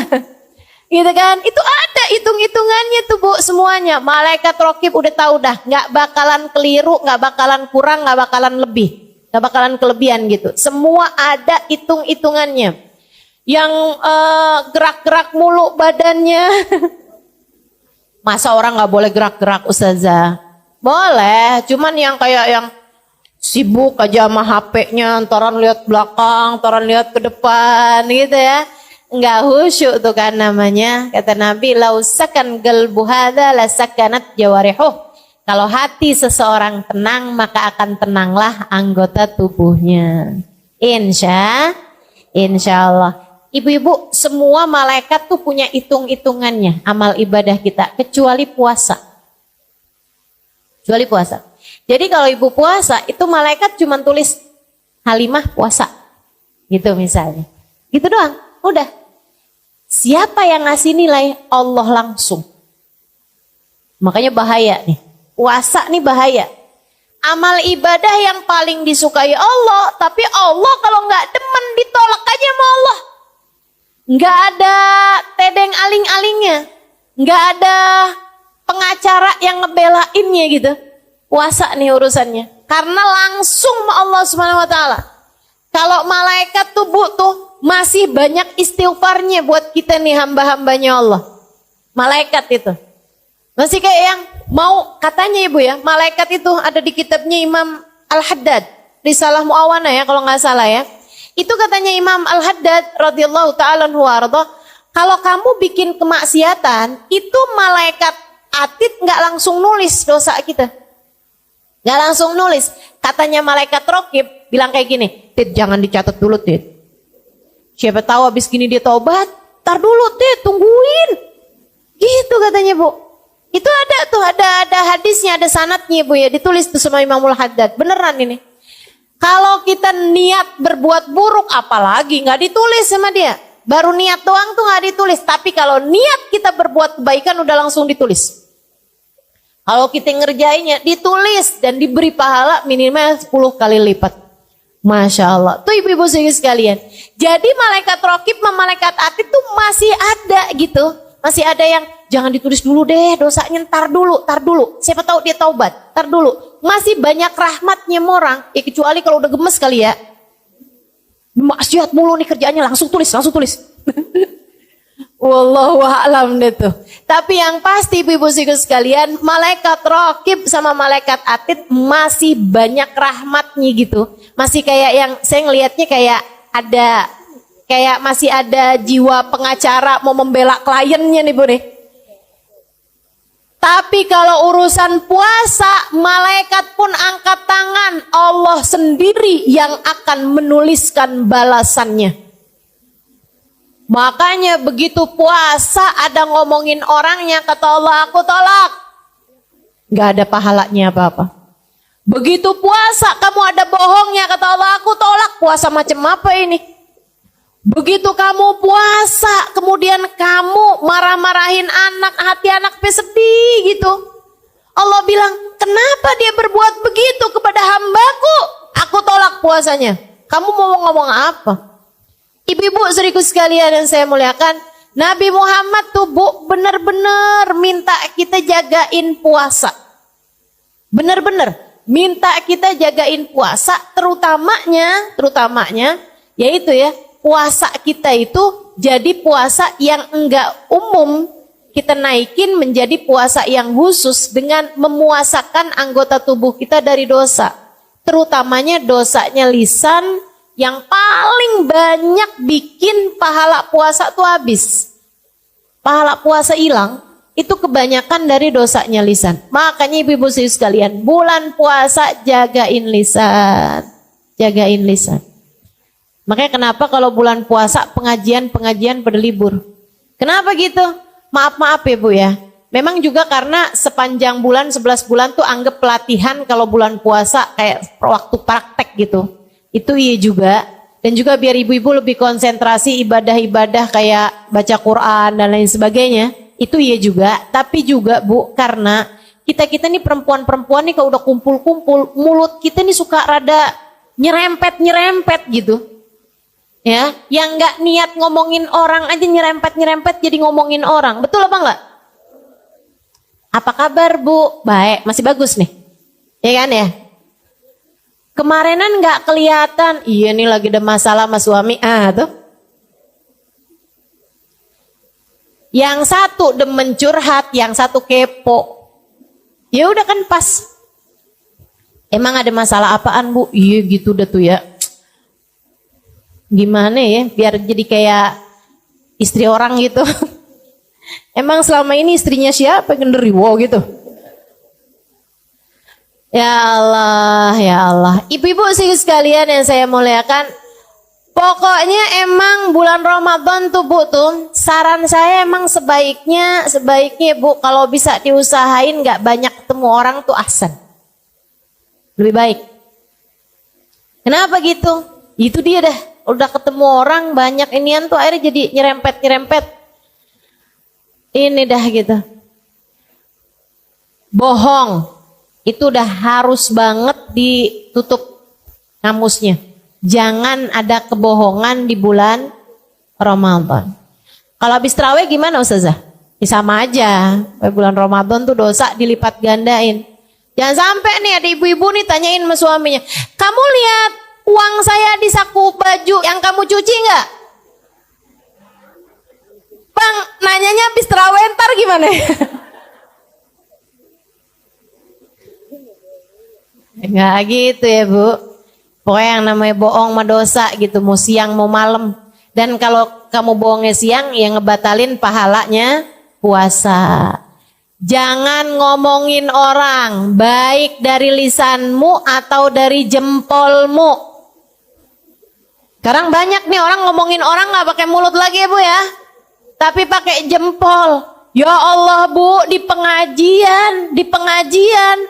Gitu kan, itu ada hitung-hitungannya tuh Bu semuanya. Malaikat raqib udah tahu dah, nggak bakalan keliru, nggak bakalan kurang, nggak bakalan lebih, nggak bakalan kelebihan gitu. Semua ada hitung-hitungannya. Yang gerak-gerak mulu badannya. Masa orang nggak boleh gerak-gerak Ustazah? Boleh, cuman yang kayak yang sibuk aja sama HP-nya, antaran lihat belakang, antaran lihat ke depan gitu ya. Enggak khusyuk tuh kan namanya. Kata Nabi, lausakan qalbu hadza la sakanat jawarihuh. Kalau hati seseorang tenang, maka akan tenanglah anggota tubuhnya. Insya Allah. Ibu-ibu, semua malaikat tuh punya hitung-hitungannya amal ibadah kita, kecuali puasa. Kecuali puasa. Jadi kalau ibu puasa, itu malaikat cuma tulis Halimah puasa. Gitu misalnya. Gitu doang, udah. Siapa yang ngasih nilai? Allah langsung. Makanya bahaya nih. Puasa nih bahaya. Amal ibadah yang paling disukai Allah, tapi Allah kalau nggak demen ditolak aja sama Allah. Nggak ada tedeng aling-alingnya. Nggak ada pengacara yang ngebelainnya gitu. Puasa nih urusannya. Karena langsung sama Allah Subhanahu wa taala. Kalau malaikat tuh butuh masih banyak istighfarnya buat kita nih hamba-hambanya Allah. Malaikat itu. Masih kayak yang mau katanya ibu ya, malaikat itu ada di kitabnya Imam Al-Haddad. Risalah Mu'awana ya kalau nggak salah ya. Itu katanya Imam Al-Haddad radhiyallahu ta'ala anhu warḍah, kalau kamu bikin kemaksiatan, itu malaikat atid nggak langsung nulis dosa kita. Nggak langsung nulis. Katanya malaikat raqib bilang kayak gini, Tid jangan dicatat dulu Tid. Siapa tahu habis gini dia taubat, tar dulu Tid, tungguin. Gitu katanya Bu. Itu ada tuh, ada hadisnya, ada sanadnya Bu ya, ditulis tuh sama Imamul Haddad. Beneran ini. Kalau kita niat berbuat buruk, apalagi nggak ditulis sama dia. Baru niat doang tuh nggak ditulis. Tapi kalau niat kita berbuat kebaikan udah langsung ditulis. Kalau kita ngerjainnya ditulis dan diberi pahala minimal 10 kali lipat. Masya Allah. Tuh ibu-ibu sekalian. Jadi malaikat raqib sama malaikat atid tuh masih ada gitu. Masih ada yang jangan ditulis dulu deh dosanya, tar dulu. Siapa tahu dia taubat, tar dulu. Masih banyak rahmatnya orang. Ya kecuali kalau udah gemes kali ya. Maksiat mulu nih kerjaannya, langsung tulis. Wallahu a'lam deh tuh. Tapi yang pasti ibu-ibu sekalian, malaikat raqib sama malaikat atid masih banyak rahmatnya gitu. Masih kayak yang saya ngelihatnya kayak masih ada jiwa pengacara mau membela kliennya nih Bu nih. Tapi kalau urusan puasa, malaikat pun angkat tangan, Allah sendiri yang akan menuliskan balasannya. Makanya begitu puasa ada ngomongin orangnya, kata Allah, aku tolak. Gak ada pahalanya apa-apa. Begitu puasa kamu ada bohongnya, kata Allah, aku tolak. Puasa macam apa ini? Begitu kamu puasa, kemudian kamu marah-marahin anak, hati anak sedih gitu. Allah bilang, kenapa dia berbuat begitu kepada hambaku? Aku tolak puasanya. Kamu mau ngomong apa? Ibu-ibu seriku sekalian yang saya muliakan, Nabi Muhammad tuh Bu benar-benar minta kita jagain puasa. Benar-benar minta kita jagain puasa, terutamanya yaitu ya, puasa kita itu jadi puasa yang enggak umum, kita naikin menjadi puasa yang khusus dengan memuasakan anggota tubuh kita dari dosa. Terutamanya dosanya lisan yang paling banyak bikin pahala puasa tuh habis. Pahala puasa hilang, itu kebanyakan dari dosanya lisan. Makanya ibu-ibu sekalian, bulan puasa jagain lisan. Jagain lisan. Makanya kenapa kalau bulan puasa pengajian pada libur? Kenapa gitu? Maaf ya Bu ya. Memang juga karena sepanjang bulan 11 bulan tuh anggap pelatihan kalau bulan puasa kayak waktu praktek gitu. Itu iya juga. Dan juga biar ibu-ibu lebih konsentrasi ibadah-ibadah kayak baca Quran dan lain sebagainya. Itu iya juga. Tapi juga Bu, karena kita nih perempuan-perempuan nih kalau udah kumpul-kumpul, mulut kita nih suka rada nyerempet gitu. Ya, yang nggak niat ngomongin orang aja nyerempet jadi ngomongin orang. Betul apa enggak? Apa kabar Bu? Baik, masih bagus nih. Ya kan ya? Kemarinan nggak kelihatan. Iya nih lagi ada masalah sama suami. Tuh. Yang satu demen curhat, yang satu kepo. Ya udah kan pas. Emang ada masalah apaan Bu? Iya gitu dah tuh ya. Gimana ya biar jadi kayak istri orang gitu. Emang selama ini istrinya siapa genderuwo gitu. Ya Allah. Ibu-ibu sekalian yang saya muliakan, pokoknya emang bulan Ramadan tuh Bu tuh, saran saya emang sebaiknya Bu kalau bisa diusahain nggak banyak ketemu orang tuh ahsan. Lebih baik. Kenapa gitu? Itu dia dah. Udah ketemu orang banyak inian tuh akhirnya jadi nyerempet. Ini dah gitu. Bohong. Itu udah harus banget ditutup kamusnya. Jangan ada kebohongan di bulan Ramadan. Kalau habis tarawih gimana Ustazah? Ya sama aja. Bulan Ramadan tuh dosa dilipat gandain. Jangan sampai nih ada ibu-ibu nih tanyain sama suaminya, kamu lihat uang saya di saku baju yang kamu cuci nggak? Bang, nanyanya habis terawih ntar gimana? Nggak gitu ya Bu. Pokoknya yang namanya bohong mah dosa gitu, mau siang mau malam. Dan kalau kamu bohongnya siang, ya ngebatalin pahalanya puasa. Jangan ngomongin orang, baik dari lisanmu atau dari jempolmu. Sekarang banyak nih orang ngomongin orang gak pakai mulut lagi ya Bu ya, tapi pakai jempol. Ya Allah Bu, di pengajian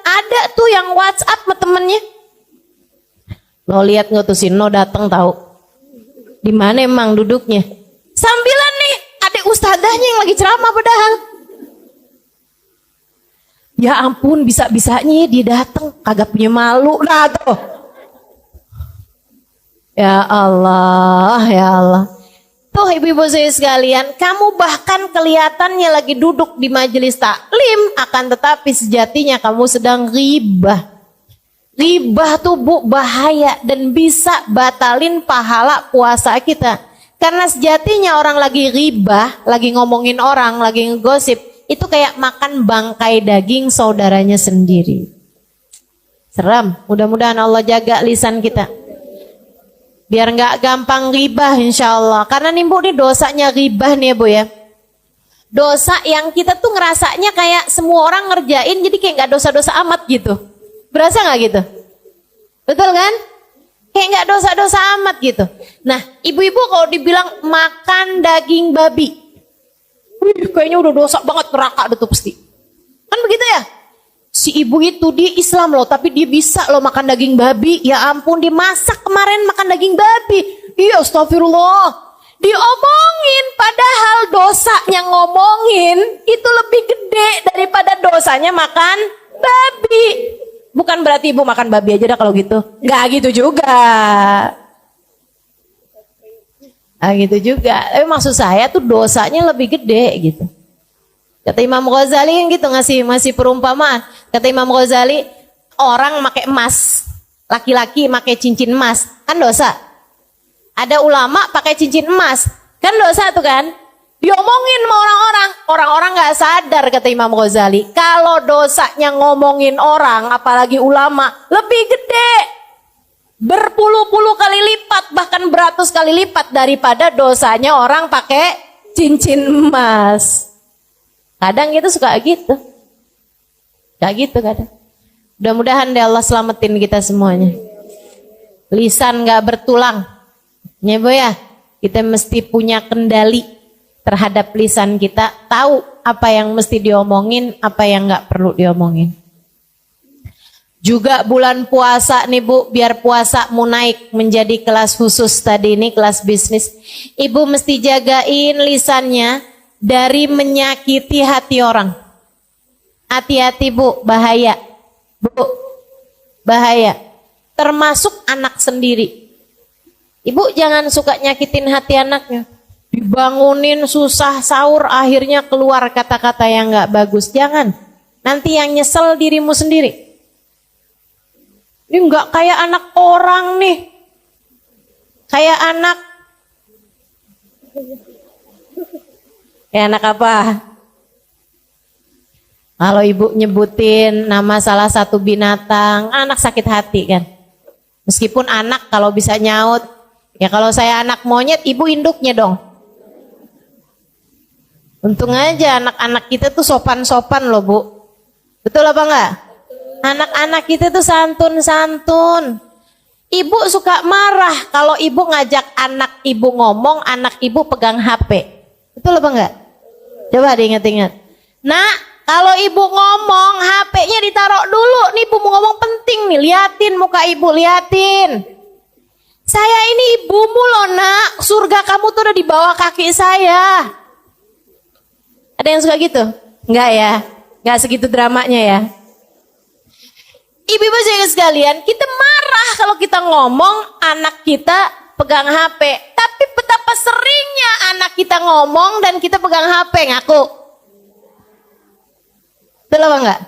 ada tuh yang WhatsApp sama temennya. Lo lihat nggak tuh si No datang tahu? Di mana emang duduknya? Sambilan nih, ada ustadzahnya yang lagi ceramah padahal. Ya ampun, bisa-bisanya dia datang, kagak punya malu. Nah tuh. Ya Allah, ya Allah. Tuh ibu-ibu saya sekalian, kamu bahkan kelihatannya lagi duduk di majelis taklim, akan tetapi sejatinya kamu sedang ghibah. Ribah tuh Bu bahaya dan bisa batalin pahala puasa kita. Karena sejatinya orang lagi ribah, lagi ngomongin orang, lagi ngegosip, itu kayak makan bangkai daging saudaranya sendiri. Seram, mudah-mudahan Allah jaga lisan kita. Biar nggak gampang ribah insya Allah. Karena nih Bu, nih dosanya ribah nih ya Bu ya. Dosa yang kita tuh ngerasanya kayak semua orang ngerjain, jadi kayak nggak dosa-dosa amat gitu. Berasa gak gitu? Betul kan? Kayak gak dosa-dosa amat gitu. Nah, ibu-ibu kalau dibilang makan daging babi, kayaknya udah dosa banget, neraka tuh pasti. Kan begitu ya? Si ibu itu dia Islam loh, tapi dia bisa loh makan daging babi. Ya ampun, dia masak kemarin makan daging babi. Iya, astagfirullah. Diomongin, padahal dosanya ngomongin itu lebih gede daripada dosanya makan babi. Bukan berarti ibu makan babi aja dah kalau gitu. Nggak gitu juga. Gitu juga. Tapi maksud saya tuh dosanya lebih gede gitu. Kata Imam Ghazali yang gitu ngasih perumpamaan. Kata Imam Ghazali, orang pakai emas, laki-laki pakai cincin emas, kan dosa. Ada ulama pakai cincin emas, kan dosa tuh kan. Diomongin sama orang-orang nggak sadar kata Imam Ghazali. Kalau dosanya ngomongin orang, apalagi ulama, lebih gede. Berpuluh-puluh kali lipat, bahkan beratus kali lipat daripada dosanya orang pakai cincin emas. Kadang itu suka gitu. Gak gitu kadang. Mudah-mudahan deh Allah selamatin kita semuanya. Lisan gak bertulang. Ya Bu ya, kita mesti punya kendali terhadap lisan kita, tahu apa yang mesti diomongin, apa yang nggak perlu diomongin. Juga bulan puasa nih Bu, biar puasamu naik menjadi kelas khusus tadi ini, kelas bisnis. Ibu mesti jagain lisannya dari menyakiti hati orang. Hati-hati Bu, bahaya. Bu, bahaya. Termasuk anak sendiri. Ibu jangan suka nyakitin hati anaknya. Dibangunin susah sahur, akhirnya keluar kata-kata yang gak bagus. Jangan, nanti yang nyesel dirimu sendiri. Ini gak kayak anak orang nih. Kayak anak. Kayak anak apa? Kalau ibu nyebutin nama salah satu binatang, anak sakit hati kan. Meskipun anak kalau bisa nyaut, ya kalau saya anak monyet, ibu induknya dong. Untung aja anak-anak kita tuh sopan-sopan loh Bu. Betul apa enggak? Anak-anak kita tuh santun-santun. Ibu suka marah kalau ibu ngajak anak ibu ngomong, anak ibu pegang HP. Betul apa enggak? Coba diingat-ingat. Nah, kalau ibu ngomong, HP-nya ditaruh dulu. Nih ibu mau ngomong penting nih, liatin muka ibu, liatin. Saya ini ibumu loh nak, surga kamu tuh udah di bawah kaki saya. Ada yang suka gitu? Enggak ya? Enggak segitu dramanya ya? Ibu-ibu sekalian, kita marah kalau kita ngomong anak kita pegang HP. Tapi betapa seringnya anak kita ngomong dan kita pegang HP, ngaku. Betul apa enggak?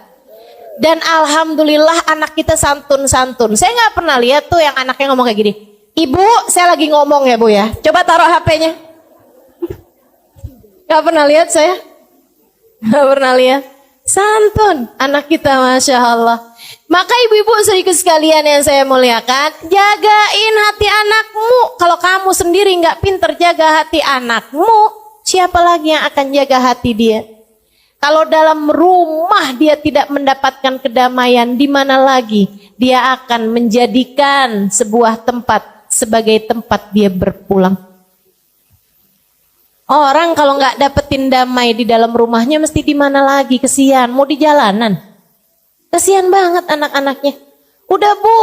Dan alhamdulillah anak kita santun-santun. Saya nggak pernah lihat tuh yang anaknya ngomong kayak gini. Ibu, saya lagi ngomong ya Bu ya. Coba taruh HP-nya. Gak pernah lihat saya. Gak pernah lihat. Santun anak kita, Masya Allah. Maka ibu-ibu saudaraku sekalian yang saya muliakan, jagain hati anakmu. Kalau kamu sendiri nggak pinter jaga hati anakmu, siapa lagi yang akan jaga hati dia? Kalau dalam rumah dia tidak mendapatkan kedamaian, di mana lagi dia akan menjadikan sebuah tempat sebagai tempat dia berpulang? Orang kalau nggak dapetin damai di dalam rumahnya, mesti di mana lagi? Kesian, mau di jalanan. Kesian banget anak-anaknya. Udah Bu,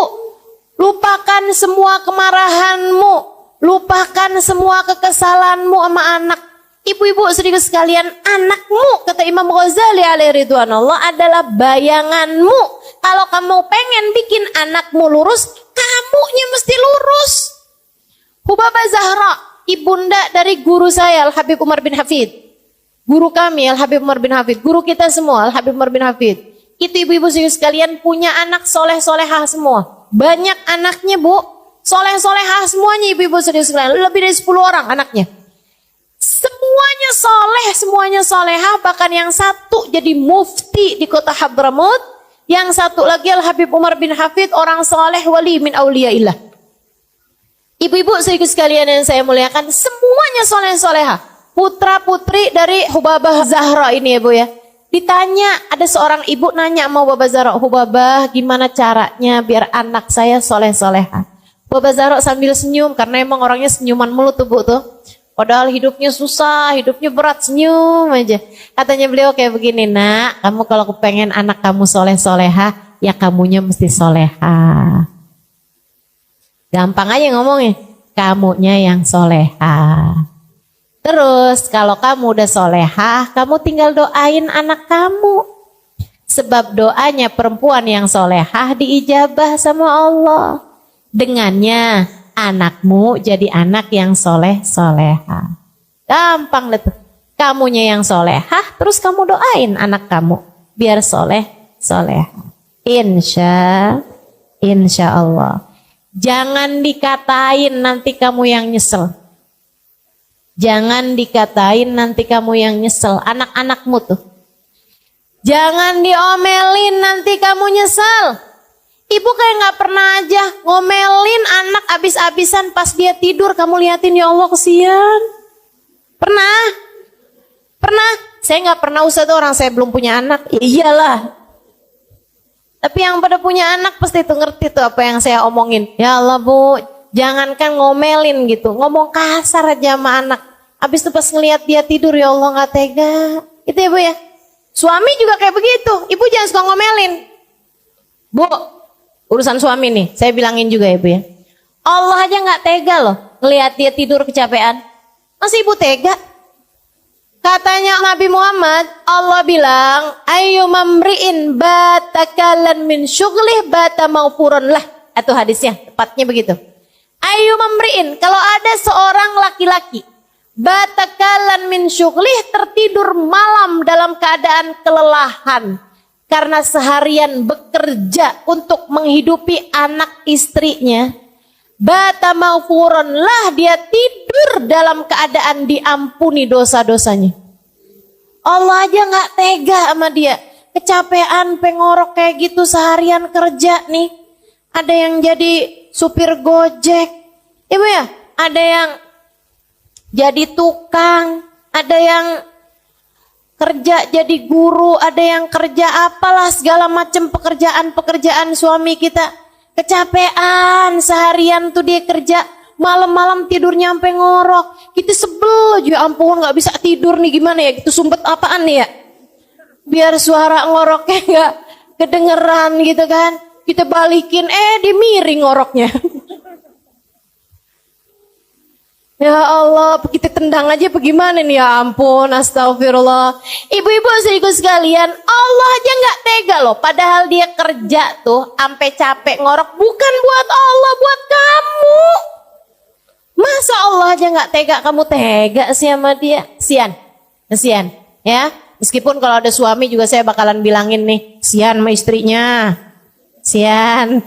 lupakan semua kemarahanmu, lupakan semua kekesalanmu sama anak. Ibu-ibu saudara sekalian, anakmu, kata Imam Ghazali alaihi ridwanullah, adalah bayanganmu. Kalau kamu pengen bikin anakmu lurus, kamunya mesti lurus. Hubabah Zahra, ibunda dari guru saya Al-Habib Umar bin Hafid. Guru kami Al-Habib Umar bin Hafid, guru kita semua Al-Habib Umar bin Hafid. Itu ibu-ibu sekalian punya anak soleh-solehah semua. Banyak anaknya Bu, soleh-solehah semuanya ibu-ibu sekalian. Lebih dari 10 orang anaknya. Semuanya soleh, semuanya solehah. Bahkan yang satu jadi mufti di kota Hadramut. Yang satu lagi Al-Habib Umar bin Hafid, orang soleh wali min auliyaillah. Ibu-ibu sekalian yang saya muliakan, semuanya soleh-solehah. Putra-putri dari Hubabah Zahra ini ya Bu ya. Ditanya, ada seorang ibu nanya sama Hubabah Zahra, Hubabah gimana caranya biar anak saya soleh-solehah? Hubabah Zahra sambil senyum, karena emang orangnya senyuman mulu tuh Bu tuh. Padahal hidupnya susah, hidupnya berat, senyum aja. Katanya beliau kayak begini, nak, kamu kalau kepengen anak kamu soleh-solehah, ya kamunya mesti solehah. Gampang aja ngomongnya, kamunya yang solehah. Terus kalau kamu udah solehah, kamu tinggal doain anak kamu. Sebab doanya perempuan yang solehah diijabah sama Allah. Dengannya anakmu jadi anak yang soleh-solehah. Gampang lah tuh. Kamunya yang solehah, terus kamu doain anak kamu biar soleh-solehah. Insya Allah. Jangan dikatain nanti kamu yang nyesel. Jangan dikatain nanti kamu yang nyesel. Anak-anakmu tuh. Jangan diomelin nanti kamu nyesel. Ibu kayak gak pernah aja ngomelin anak abis-abisan pas dia tidur. Kamu liatin, ya Allah kesian. Pernah? Pernah? Saya gak pernah usah tuh, orang saya belum punya anak. Ya iyalah. Tapi yang pada punya anak pasti tuh ngerti tuh apa yang saya omongin. Ya Allah Bu, jangankan ngomelin gitu, ngomong kasar aja sama anak. Habis itu pas ngelihat dia tidur, ya Allah gak tega. Itu ya Bu ya. Suami juga kayak begitu. Ibu jangan suka ngomelin. Bu, urusan suami nih, saya bilangin juga ya Bu ya. Allah aja gak tega loh ngelihat dia tidur kecapean. Masa ibu tega? Katanya Nabi Muhammad, Allah bilang, ayu mamri'in batakalan min syughlih bata maufuron lah. Itu hadisnya, tepatnya begitu. Ayu mamri'in, kalau ada seorang laki-laki batakalan min syughlih, tertidur malam dalam keadaan kelelahan karena seharian bekerja untuk menghidupi anak istrinya, bata maufuron lah, dia tidur dalam keadaan diampuni dosa-dosanya. Allah aja gak tega sama dia. Kecapean, pengorok kayak gitu seharian kerja nih. Ada yang jadi supir Gojek, ibu ya, ada yang jadi tukang, ada yang kerja jadi guru, ada yang kerja apalah segala macam pekerjaan suami kita. Kecapean seharian tuh dia kerja, malam-malam tidurnya sampai ngorok. Kita sebel, ya ampun gak bisa tidur nih, gimana ya, gitu sumpet apaan nih ya, biar suara ngoroknya gak kedengeran gitu kan. Kita balikin, dia miring ngoroknya. Ya Allah, kita tendang aja bagaimana nih, ya ampun, astagfirullah. Ibu-ibu saudaraku sekalian, Allah aja gak tega loh. Padahal dia kerja tuh sampai capek ngorok, bukan buat Allah, buat kamu. Masa Allah aja gak tega, kamu tega sih sama dia? Kesian ya. Meskipun kalau ada suami juga saya bakalan bilangin nih, kesian sama istrinya, kesian.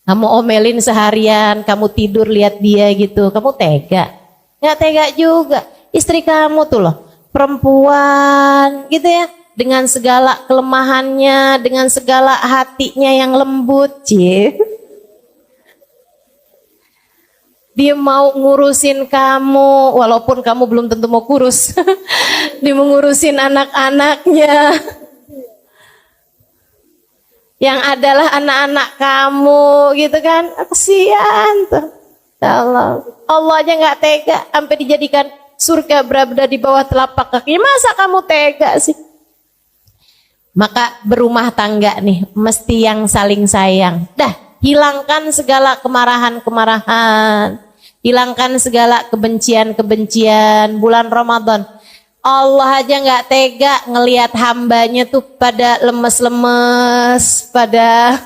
Kamu omelin seharian, kamu tidur lihat dia gitu, kamu tega? Gak tega juga. Istri kamu tuh loh, perempuan gitu ya, dengan segala kelemahannya, dengan segala hatinya yang lembut, dia mau ngurusin kamu walaupun kamu belum tentu mau kurus. Dia mengurusin anak-anaknya yang adalah anak-anak kamu gitu kan. Kasihan tuh. Ya Allah, Allah aja nggak tega sampai dijadikan surga berada di bawah telapak kaki. Masa kamu tega sih? Maka berumah tangga nih mesti yang saling sayang. Dah, hilangkan segala kemarahan-kemarahan, hilangkan segala kebencian-kebencian. Bulan Ramadan Allah aja nggak tega ngelihat hambanya tuh pada lemes-lemes, pada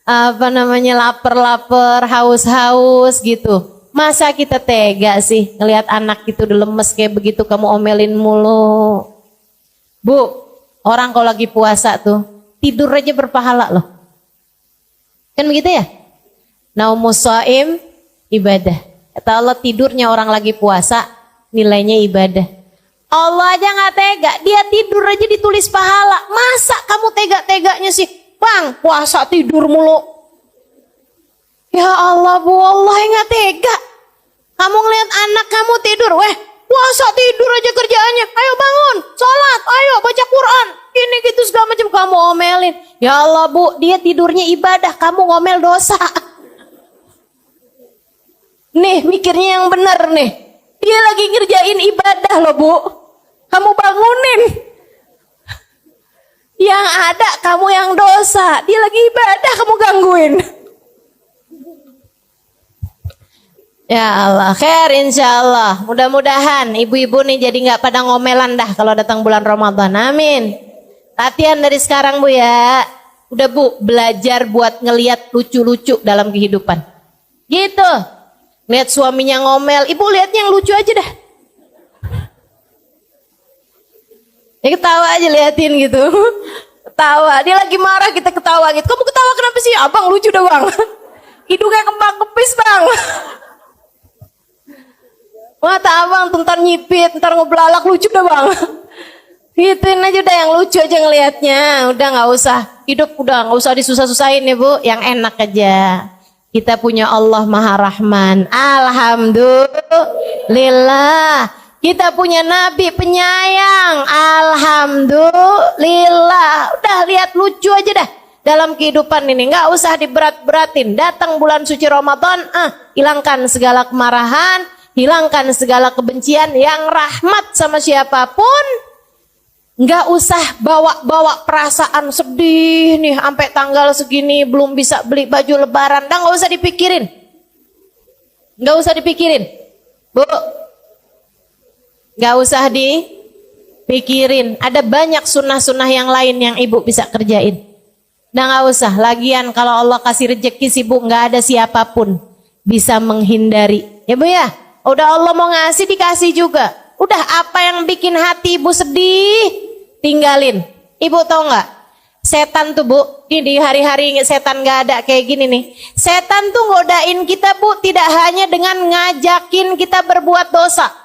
lapar-lapar, haus-haus gitu. Masa kita tega sih ngelihat anak itu udah lemes kayak begitu kamu omelin mulu. Bu, orang kalau lagi puasa tuh tidur aja berpahala loh. Kan begitu ya? Naumus shaim ibadah. Kata Allah, tidurnya orang lagi puasa nilainya ibadah. Allah aja nggak tega, dia tidur aja ditulis pahala. Masa kamu tega-teganya sih? Bang, puasa tidur mulu. Ya Allah, Bu, Allah yang nggak tega. Kamu ngeliat anak kamu tidur, puasa tidur aja kerjaannya. Ayo bangun, sholat, ayo baca Quran. Ini gitu segala macam kamu omelin. Ya Allah, Bu, dia tidurnya ibadah, kamu ngomel dosa. Nih, mikirnya yang benar nih. Dia lagi ngerjain ibadah loh, Bu. Kamu bangunin. Yang ada kamu yang dosa. Dia lagi ibadah, kamu gangguin. Ya Allah, khair insyaallah. Mudah-mudahan ibu-ibu nih jadi nggak pada ngomelan dah kalau datang bulan Ramadan. Amin. Latihan dari sekarang, Bu ya. Udah, Bu, belajar buat ngelihat lucu-lucu dalam kehidupan. Gitu. Lihat suaminya ngomel, ibu lihatnya yang lucu aja dah. Ya ketawa aja liatin gitu. Ketawa, dia lagi marah kita ketawa gitu. Kamu ketawa kenapa sih? Abang lucu dah, Bang. Hidungnya kembang kepis, Bang. Mata abang ntar nyipit, ntar ngeblalak, lucu dah, Bang. Gituin aja udah, yang lucu aja ngelihatnya. Udah nggak usah, hidup udah nggak usah disusah-susahin ya, Bu. Yang enak aja. Kita punya Allah Maha Rahman. Alhamdulillah. Kita punya Nabi penyayang. Alhamdulillah. Udah lihat lucu aja dah dalam kehidupan ini. Nggak usah diberat-beratin. Datang bulan suci Ramadan, hilangkan segala kemarahan, hilangkan segala kebencian. Yang rahmat sama siapapun, nggak usah bawa-bawa perasaan sedih nih sampai tanggal segini belum bisa beli baju lebaran. Dah nggak usah dipikirin. Nggak usah dipikirin, Bu. Gak usah dipikirin. Ada banyak sunnah-sunnah yang lain yang ibu bisa kerjain. Nah gak usah. Lagian kalau Allah kasih rezeki sih, Bu, gak ada siapapun bisa menghindari. Ya, Bu ya. Udah Allah mau ngasih, dikasih juga. Udah, apa yang bikin hati ibu sedih, tinggalin. Ibu tahu gak? Setan tuh, Bu, ini di hari-hari setan gak ada kayak gini nih. Setan tuh ngodain kita, Bu, tidak hanya dengan ngajakin kita berbuat dosa.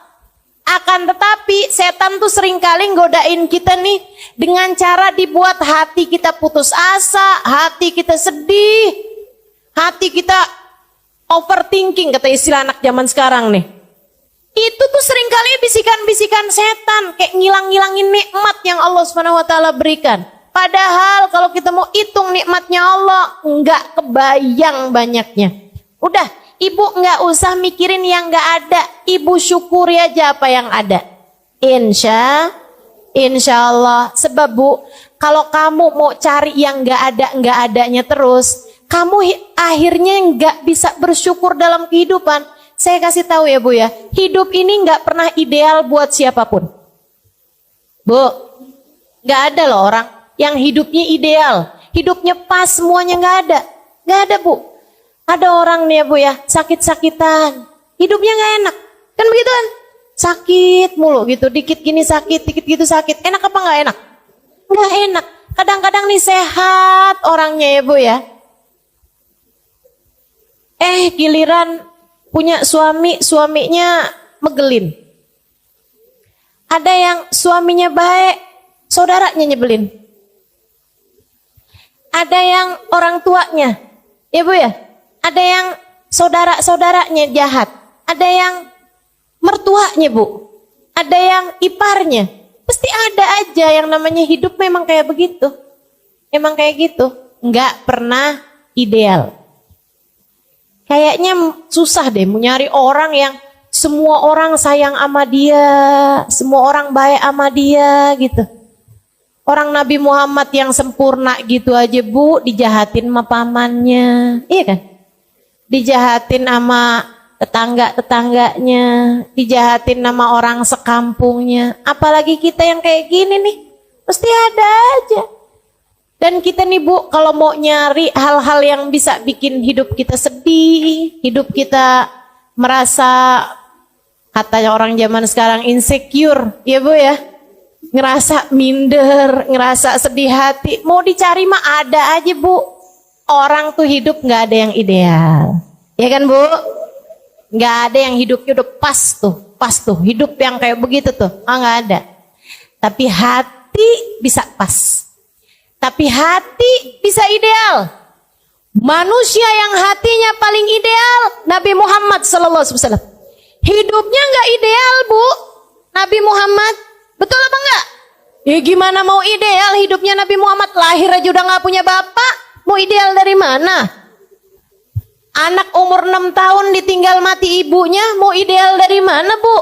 Akan tetapi setan tuh seringkali godain kita nih dengan cara dibuat hati kita putus asa, hati kita sedih, hati kita overthinking, kata istilah anak zaman sekarang nih. Itu tuh seringkali bisikan-bisikan setan, kayak ngilang-ngilangin nikmat yang Allah SWT berikan. Padahal kalau kita mau hitung nikmatnya Allah, nggak kebayang banyaknya. Udah, ibu nggak usah mikirin yang nggak ada. Ibu syukuri aja apa yang ada. Insya Allah. Sebab, Bu, kalau kamu mau cari yang nggak adanya terus, kamu akhirnya nggak bisa bersyukur dalam kehidupan. Saya kasih tahu ya, Bu ya, hidup ini nggak pernah ideal buat siapapun. Bu, nggak ada loh orang yang hidupnya ideal, hidupnya pas semuanya, nggak ada, Bu. Ada orang nih ya, Bu ya, sakit-sakitan, hidupnya nggak enak, kan begitu kan? Sakit mulu gitu, dikit gini sakit, dikit gitu sakit. Enak apa nggak enak? Nggak enak. Kadang-kadang nih sehat orangnya ya, Bu ya. Giliran punya suaminya megelin. Ada yang suaminya baik, saudaranya nyebelin. Ada yang orang tuanya, ya Bu ya. Ada yang saudara-saudaranya jahat. Ada yang mertuanya Bu. Ada yang iparnya. Pasti ada aja yang namanya hidup memang kayak begitu. Emang kayak gitu. Nggak pernah ideal. Kayaknya susah deh mau nyari orang yang semua orang sayang sama dia, semua orang baik sama dia gitu. Orang Nabi Muhammad yang sempurna gitu aja Bu, dijahatin sama pamannya, iya kan? Dijahatin sama tetangga-tetangganya, dijahatin sama orang sekampungnya. Apalagi kita yang kayak gini nih, pasti ada aja. Dan kita nih Bu, kalau mau nyari hal-hal yang bisa bikin hidup kita sedih, hidup kita merasa, katanya orang zaman sekarang insecure, ya Bu ya. Ngerasa minder, ngerasa sedih hati, mau dicari mah ada aja Bu. Orang tuh hidup nggak ada yang ideal, ya kan Bu? Nggak ada yang hidupnya udah pas tuh, hidup yang kayak begitu tuh, nggak ada. Tapi hati bisa pas, tapi hati bisa ideal. Manusia yang hatinya paling ideal, Nabi Muhammad SAW. Hidupnya nggak ideal Bu, Nabi Muhammad. Betul apa enggak? Ya gimana mau ideal hidupnya Nabi Muhammad, lahir aja udah gak punya bapak. Mau ideal dari mana? Anak umur 6 tahun ditinggal mati ibunya, mau ideal dari mana Bu?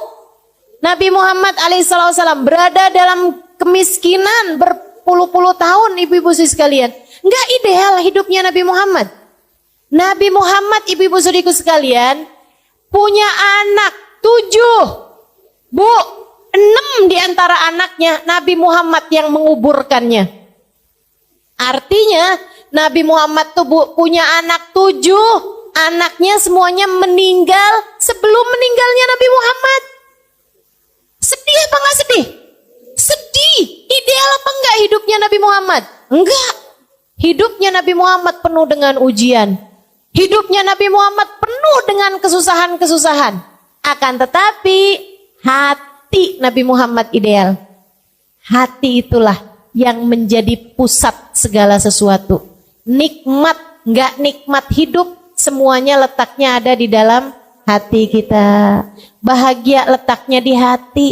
Nabi Muhammad alaihissalam berada dalam kemiskinan berpuluh-puluh tahun, ibu-ibu sekalian. Enggak ideal hidupnya Nabi Muhammad. Nabi Muhammad, ibu-ibu saudariku sekalian, punya anak 7 Bu. 6 di antara anaknya Nabi Muhammad yang menguburkannya. Artinya Nabi Muhammad tuh punya anak 7, anaknya semuanya meninggal sebelum meninggalnya Nabi Muhammad. Sedih apa enggak sedih? Sedih. Ideal apa enggak hidupnya Nabi Muhammad? Enggak. Hidupnya Nabi Muhammad penuh dengan ujian. Hidupnya Nabi Muhammad penuh dengan kesusahan-kesusahan. Akan tetapi hati Nabi Muhammad ideal. Hati itulah yang menjadi pusat segala sesuatu. Nikmat, enggak nikmat hidup, semuanya letaknya ada di dalam hati kita. Bahagia letaknya di hati.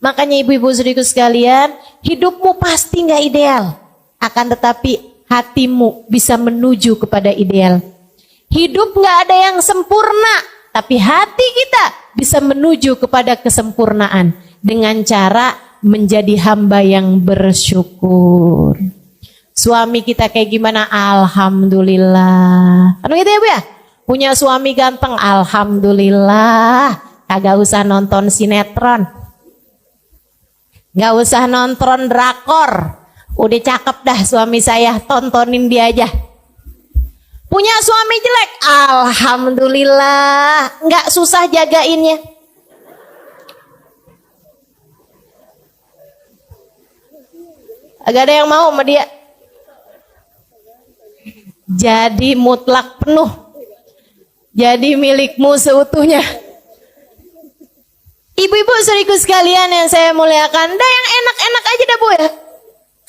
Makanya ibu-ibu saudariku sekalian, hidupmu pasti enggak ideal. Akan tetapi hatimu bisa menuju kepada ideal. Hidup enggak ada yang sempurna. Tapi hati kita bisa menuju kepada kesempurnaan dengan cara menjadi hamba yang bersyukur. Suami kita kayak gimana? Alhamdulillah. Kan gitu ya Bu ya? Punya suami ganteng, alhamdulillah. Kagak usah nonton sinetron, gak usah nonton drakor. Udah cakep dah suami saya, tontonin dia aja. Punya suami jelek, alhamdulillah, nggak susah jagainnya. Agak ada yang mau sama dia. Jadi mutlak penuh. Jadi milikmu seutuhnya. Ibu-ibu saudariku sekalian yang saya muliakan, dah yang enak-enak aja dah Bu ya.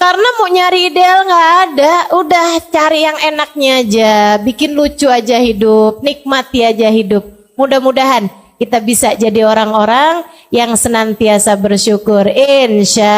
Karena mau nyari ideal nggak ada, udah cari yang enaknya aja, bikin lucu aja hidup, nikmati aja hidup. Mudah-mudahan kita bisa jadi orang-orang yang senantiasa bersyukur. Insya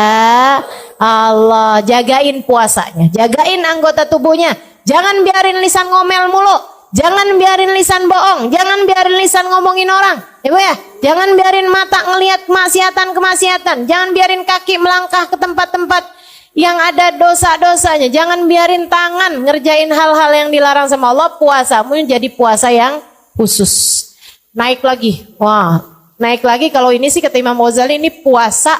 Allah, jagain puasanya, jagain anggota tubuhnya. Jangan biarin lisan ngomel mulu, jangan biarin lisan bohong, jangan biarin lisan ngomongin orang. Ibu ya, jangan biarin mata ngelihat kemaksiatan, jangan biarin kaki melangkah ke tempat-tempat yang ada dosa-dosanya. Jangan biarin tangan ngerjain hal-hal yang dilarang sama Allah. Puasamu jadi puasa yang khusus. Naik lagi. Wah, naik lagi kalau ini sih kata Imam Ghazali, ini puasa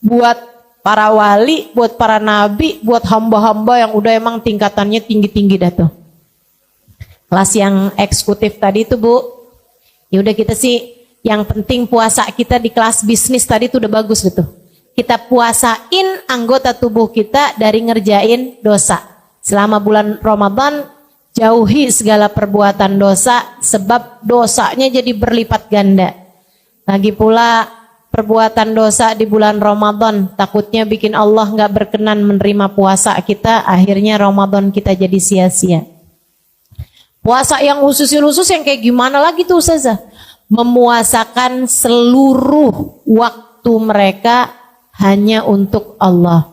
buat para wali, buat para nabi, buat hamba-hamba yang udah emang tingkatannya tinggi-tinggi dah tuh. Kelas yang eksekutif tadi tuh Bu. Ya udah kita sih yang penting puasa kita di kelas bisnis tadi tuh udah bagus gitu. Kita puasain anggota tubuh kita dari ngerjain dosa. Selama bulan Ramadan, jauhi segala perbuatan dosa, sebab dosanya jadi berlipat ganda. Lagi pula perbuatan dosa di bulan Ramadan, takutnya bikin Allah nggak berkenan menerima puasa kita, akhirnya Ramadan kita jadi sia-sia. Puasa yang khusus yang kayak gimana lagi tuh Ustazah? Memuasakan seluruh waktu mereka hanya untuk Allah.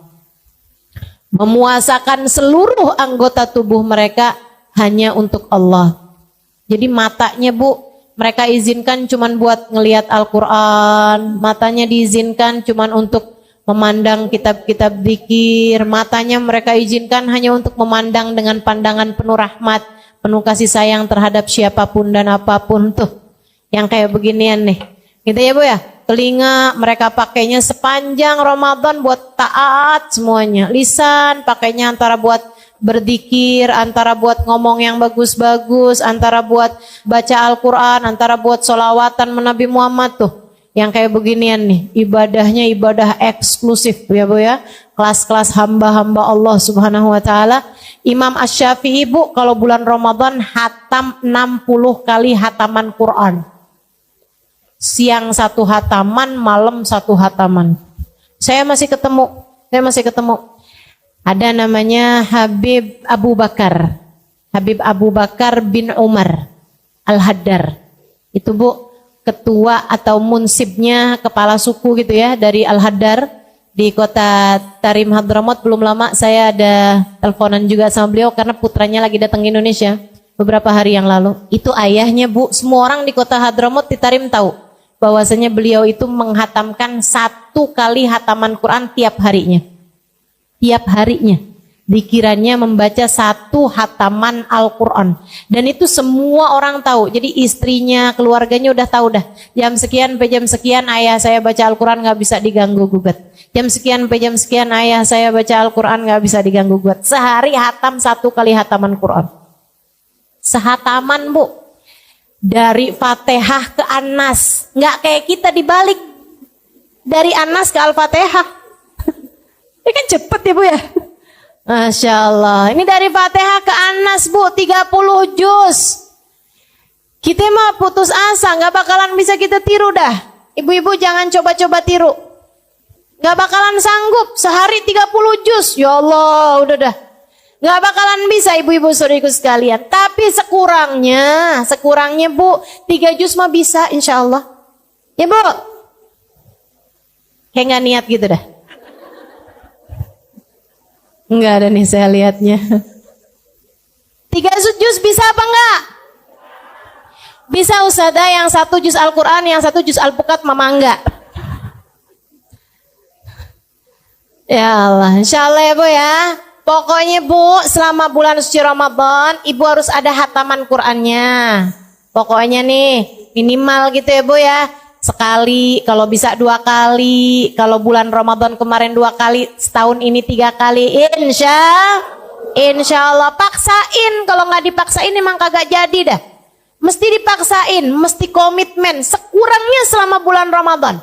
Memuasakan seluruh anggota tubuh mereka hanya untuk Allah. Jadi matanya Bu, mereka izinkan cuman buat ngelihat Al-Quran, matanya diizinkan cuman untuk memandang kitab-kitab zikir, matanya mereka izinkan hanya untuk memandang dengan pandangan penuh rahmat, penuh kasih sayang terhadap siapapun dan apapun tuh. Yang kayak beginian nih, gitu ya Bu ya. Telinga mereka pakainya sepanjang Ramadan buat taat semuanya. Lisan pakainya antara buat berzikir, antara buat ngomong yang bagus-bagus, antara buat baca Al-Quran, antara buat sholawatan Nabi Muhammad tuh. Yang kayak beginian nih, ibadahnya ibadah eksklusif ya Bu ya. Kelas-kelas hamba-hamba Allah Subhanahu wa ta'ala. Imam Asy-Syafi'i Bu, kalau bulan Ramadan hatam 60 kali hataman Quran. Siang 1 hataman, malam 1 hataman. Saya masih ketemu. Ada namanya Habib Abu Bakar. Habib Abu Bakar bin Umar Al-Haddar. Itu Bu, ketua atau munsibnya, kepala suku gitu ya, dari Al-Haddar di kota Tarim Hadramaut. Belum lama saya ada teleponan juga sama beliau karena putranya lagi datang ke Indonesia beberapa hari yang lalu. Itu ayahnya Bu, semua orang di kota Hadramaut di Tarim tahu bahwasanya beliau itu menghatamkan 1 kali hataman Quran tiap harinya. Tiap harinya dikirannya membaca 1 hataman Al-Quran. Dan itu semua orang tahu. Jadi istrinya, keluarganya udah tahu dah. Jam sekian sampai jam sekian ayah saya baca Al-Quran gak bisa diganggu gugat. Jam sekian sampai jam sekian ayah saya baca Al-Quran gak bisa diganggu gugat. Sehari hatam 1 kali hataman Quran. Sehataman Bu. Dari Fatihah ke An-Nas. Gak kayak kita dibalik. Dari An-Nas ke Al-Fatihah. Ini kan cepet ya Bu ya. Masya Allah. Ini dari Fatihah ke An-Nas Bu, 30 juz. Kita mah putus asa, gak bakalan bisa kita tiru dah. Ibu-ibu jangan coba-coba tiru. Gak bakalan sanggup, sehari 30 juz. Ya Allah, udah dah. Gak bakalan bisa ibu-ibu saudariku sekalian. Tapi sekurangnya Bu, 3 juz mah bisa insya Allah. Ya Bu. Kayak gak niat gitu dah. Enggak ada nih saya lihatnya. 3 juz bisa apa enggak? Bisa Ustazah, yang 1 juz Al-Quran, yang 1 juz Al-Bukat mama enggak. Ya Allah, insya Allah ya Bu ya. Pokoknya Bu, selama bulan suci Ramadan, Ibu harus ada hataman Qurannya. Pokoknya nih, minimal gitu ya Bu ya. Sekali, kalau bisa 2 kali, kalau bulan Ramadan kemarin 2 kali, setahun ini 3 kali, insya Allah. Paksain, kalau nggak dipaksain emang kagak jadi dah. Mesti dipaksain, mesti komitmen, sekurangnya selama bulan Ramadan.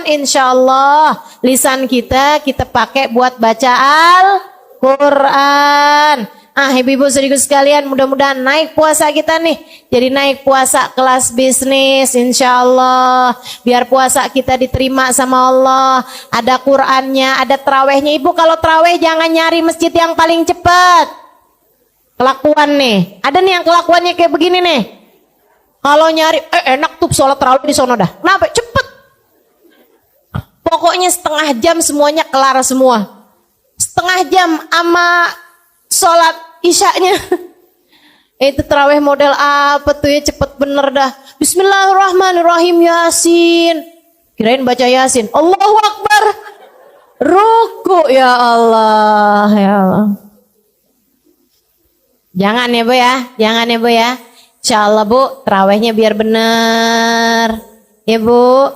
Insya Allah lisan kita pakai buat baca Al-Quran. Ibu-ibu saudariku sekalian, mudah-mudahan naik puasa kita nih. Jadi naik puasa kelas bisnis insya Allah. Biar puasa kita diterima sama Allah. Ada Qur'annya, ada terawihnya. Ibu kalau terawih jangan nyari masjid yang paling cepat. Kelakuan nih. Ada nih yang kelakuannya kayak begini nih. Kalau nyari, enak tuh sholat terawih di sono dah. Kenapa? Cepet. Pokoknya setengah jam semuanya kelar semua. Setengah jam sama sholat isyaknya. Itu tarawih model apa tuh ya, cepet bener dah. Bismillahirrahmanirrahim, Yasin. Kirain baca Yasin. Allahu Akbar. Ruku, ya Allah, ya Allah. Jangan ya Bu ya. Insya Allah Bu, tarawihnya biar bener. Ya Bu.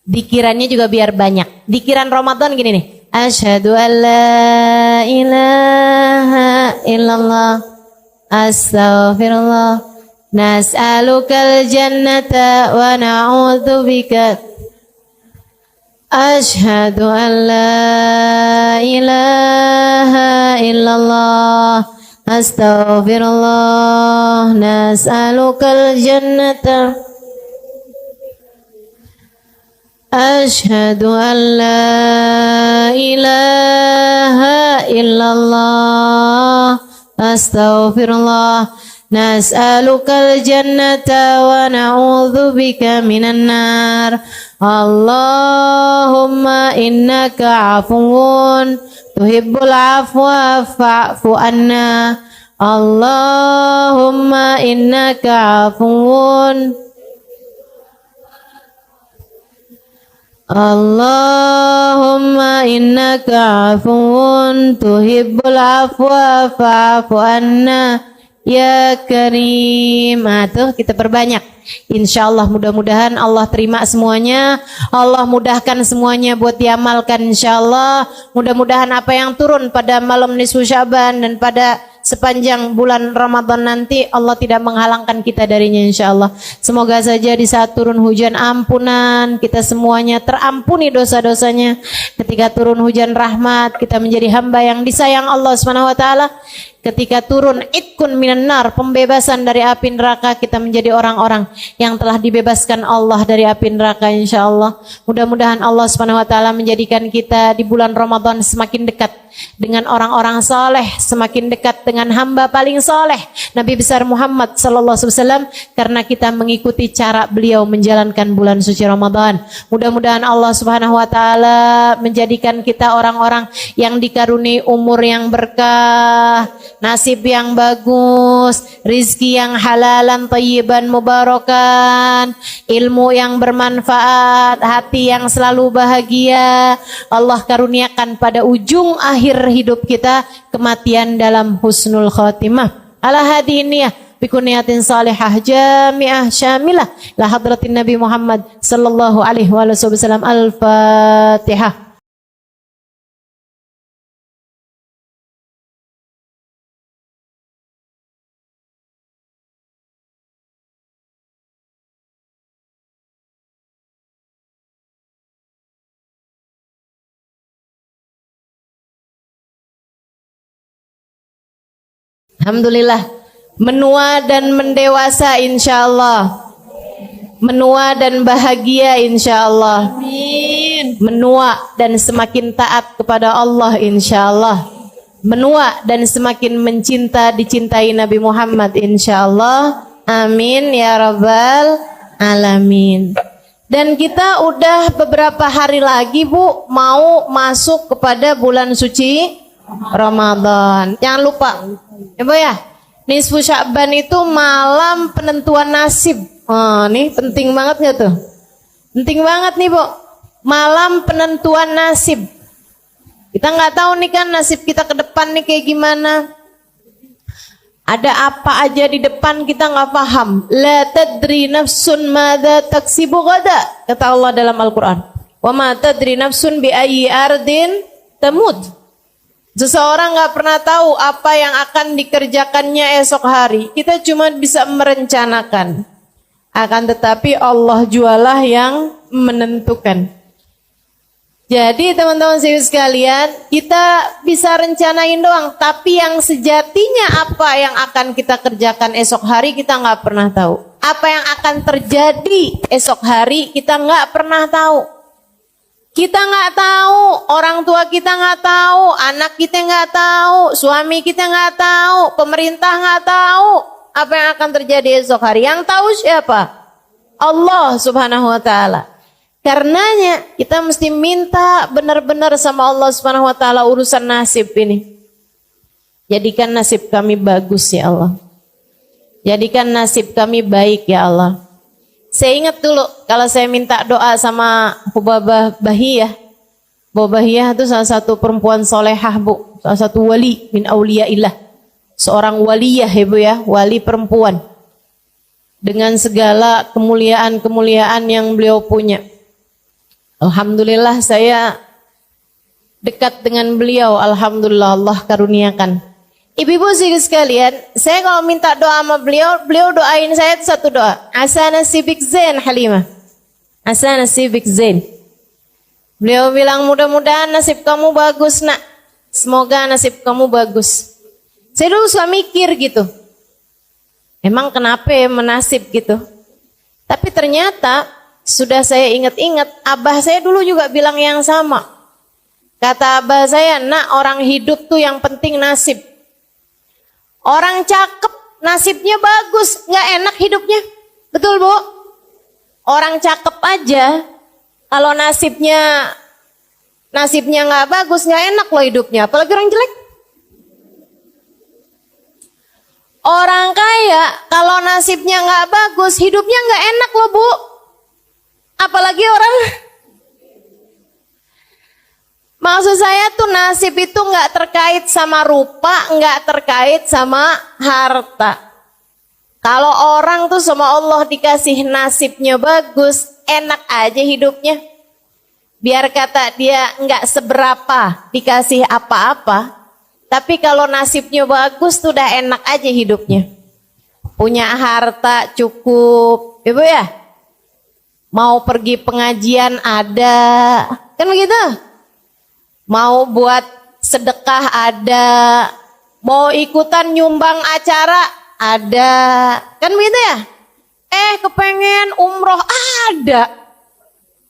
Dikirannya juga biar banyak. Dikiran Ramadan gini nih. Asyhadu an la ilaha illallah astaghfirullah nas'alukal jannata wa na'udzubika. Asyhadu an la ilaha illallah astaghfirullah nas'alukal jannata. أشهد أن لا إله إلا الله أستغفر الله نسألك الجنة ونعوذ بك من النار اللهم إنك عفو تحب العفو فاعف عنا اللهم إنك عفو Allahumma innaka afuwun tuhibbul afwa fa'fu anna ya karim. Tuh kita perbanyak. Insyaallah mudah-mudahan Allah terima semuanya. Allah mudahkan semuanya buat diamalkan insyaallah. Mudah-mudahan apa yang turun pada malam nisfu Sya'ban dan pada sepanjang bulan Ramadan nanti Allah tidak menghalangkan kita darinya insyaallah. Semoga saja di saat turun hujan ampunan kita semuanya terampuni dosa-dosanya. Ketika turun hujan rahmat kita menjadi hamba yang disayang Allah Subhanahu wa taala. Ketika turun itkun minan nar, pembebasan dari api neraka, kita menjadi orang-orang yang telah dibebaskan Allah dari api neraka insyaallah. Mudah-mudahan Allah Subhanahu wa taala menjadikan kita di bulan Ramadan semakin dekat dengan orang-orang saleh, semakin dekat dengan hamba paling saleh Nabi besar Muhammad sallallahu alaihi wasallam karena kita mengikuti cara beliau menjalankan bulan suci Ramadan. Mudah-mudahan Allah Subhanahu wa taala menjadikan kita orang-orang yang dikaruniai umur yang berkah, nasib yang bagus, rizki yang halalan, thayyiban, mubarakan, ilmu yang bermanfaat, hati yang selalu bahagia. Allah karuniakan pada ujung akhir hidup kita kematian dalam husnul khatimah. Ala hadihi niyah bikuniyatin salihah jami'ah syamilah la hadratin Nabi Muhammad sallallahu alaihi wasallam. Al-Fatihah. Alhamdulillah, menua dan mendewasa insyaallah, menua dan bahagia insyaallah, amin. Menua dan semakin taat kepada Allah insyaallah, menua dan semakin mencinta dicintai Nabi Muhammad insyaallah, amin ya rabbal alamin. Dan kita udah beberapa hari lagi Bu mau masuk kepada bulan suci Ramadan. Jangan lupa ya Bu ya, nisfu Sya'ban itu malam penentuan nasib. Nih penting banget gak tuh? Penting banget nih Bu, malam penentuan nasib. Kita nggak tahu nih kan nasib kita ke depan nih kayak gimana. Ada apa aja di depan kita nggak paham. La tadri nafsun madza taksibu ghada, kata Allah dalam Al-Quran. Wa ma tadri nafsun bi ayyi ardin tamut. Seseorang nggak pernah tahu apa yang akan dikerjakannya esok hari. Kita cuma bisa merencanakan. Akan tetapi Allah jualah yang menentukan. Jadi teman-teman sekalian, kita bisa rencanain doang. Tapi yang sejatinya apa yang akan kita kerjakan esok hari kita nggak pernah tahu. Apa yang akan terjadi esok hari kita nggak pernah tahu. Kita nggak tahu, orang tua kita nggak tahu, anak kita nggak tahu, suami kita nggak tahu, pemerintah nggak tahu apa yang akan terjadi esok hari. Yang tahu siapa? Allah Subhanahu wa taala. Karenanya kita mesti minta benar-benar sama Allah Subhanahu wa taala urusan nasib ini. Jadikan nasib kami bagus ya Allah. Jadikan nasib kami baik ya Allah. Saya ingat dulu kalau saya minta doa sama Babah Bahiyah. Babah Bahiyah itu salah satu perempuan solehah Bu, salah satu wali min auliyaillah. Seorang waliyah ya Bu ya, wali perempuan. Dengan segala kemuliaan-kemuliaan yang beliau punya. Alhamdulillah saya dekat dengan beliau, alhamdulillah Allah karuniakan. Ibu-ibu sekalian, saya kalau minta doa sama beliau, beliau doain saya itu satu doa. Asa nasibik zain Halimah. Asa nasibik zain. Beliau bilang mudah-mudahan nasib kamu bagus nak. Semoga nasib kamu bagus. Saya dulu suka mikir gitu. Emang kenapa ya menasib gitu? Tapi ternyata sudah saya ingat-ingat, abah saya dulu juga bilang yang sama. Kata abah saya, nak, orang hidup tuh yang penting nasib. Orang cakep nasibnya bagus, nggak enak hidupnya. Betul, Bu? Orang cakep aja, kalau nasibnya nggak bagus, nggak enak loh hidupnya. Apalagi orang jelek. Orang kaya, kalau nasibnya nggak bagus, hidupnya nggak enak loh, Bu. Apalagi orang. Maksud saya tuh nasib itu nggak terkait sama rupa, nggak terkait sama harta. Kalau orang tuh sama Allah dikasih nasibnya bagus, enak aja hidupnya. Biar kata dia nggak seberapa dikasih apa-apa, tapi kalau nasibnya bagus tuh udah enak aja hidupnya. Punya harta cukup, Ibu ya. Mau pergi pengajian ada, kan begitu? Mau buat sedekah ada, mau ikutan nyumbang acara ada, kan begitu ya? Kepengen umroh ada,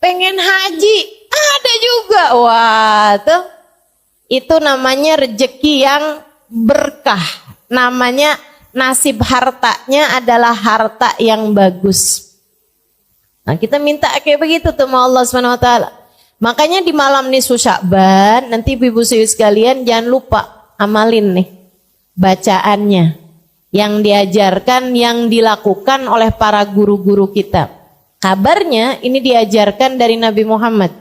pengen haji ada juga. Wah, tuh itu namanya rezeki yang berkah. Namanya nasib hartanya adalah harta yang bagus. Nah, kita minta kayak begitu tuh sama Allah Subhanahu wa taala. Makanya di malam nisfu Sya'ban, nanti Ibu sekalian jangan lupa amalin nih bacaannya yang diajarkan, yang dilakukan oleh para guru-guru kita. Kabarnya ini diajarkan dari Nabi Muhammad.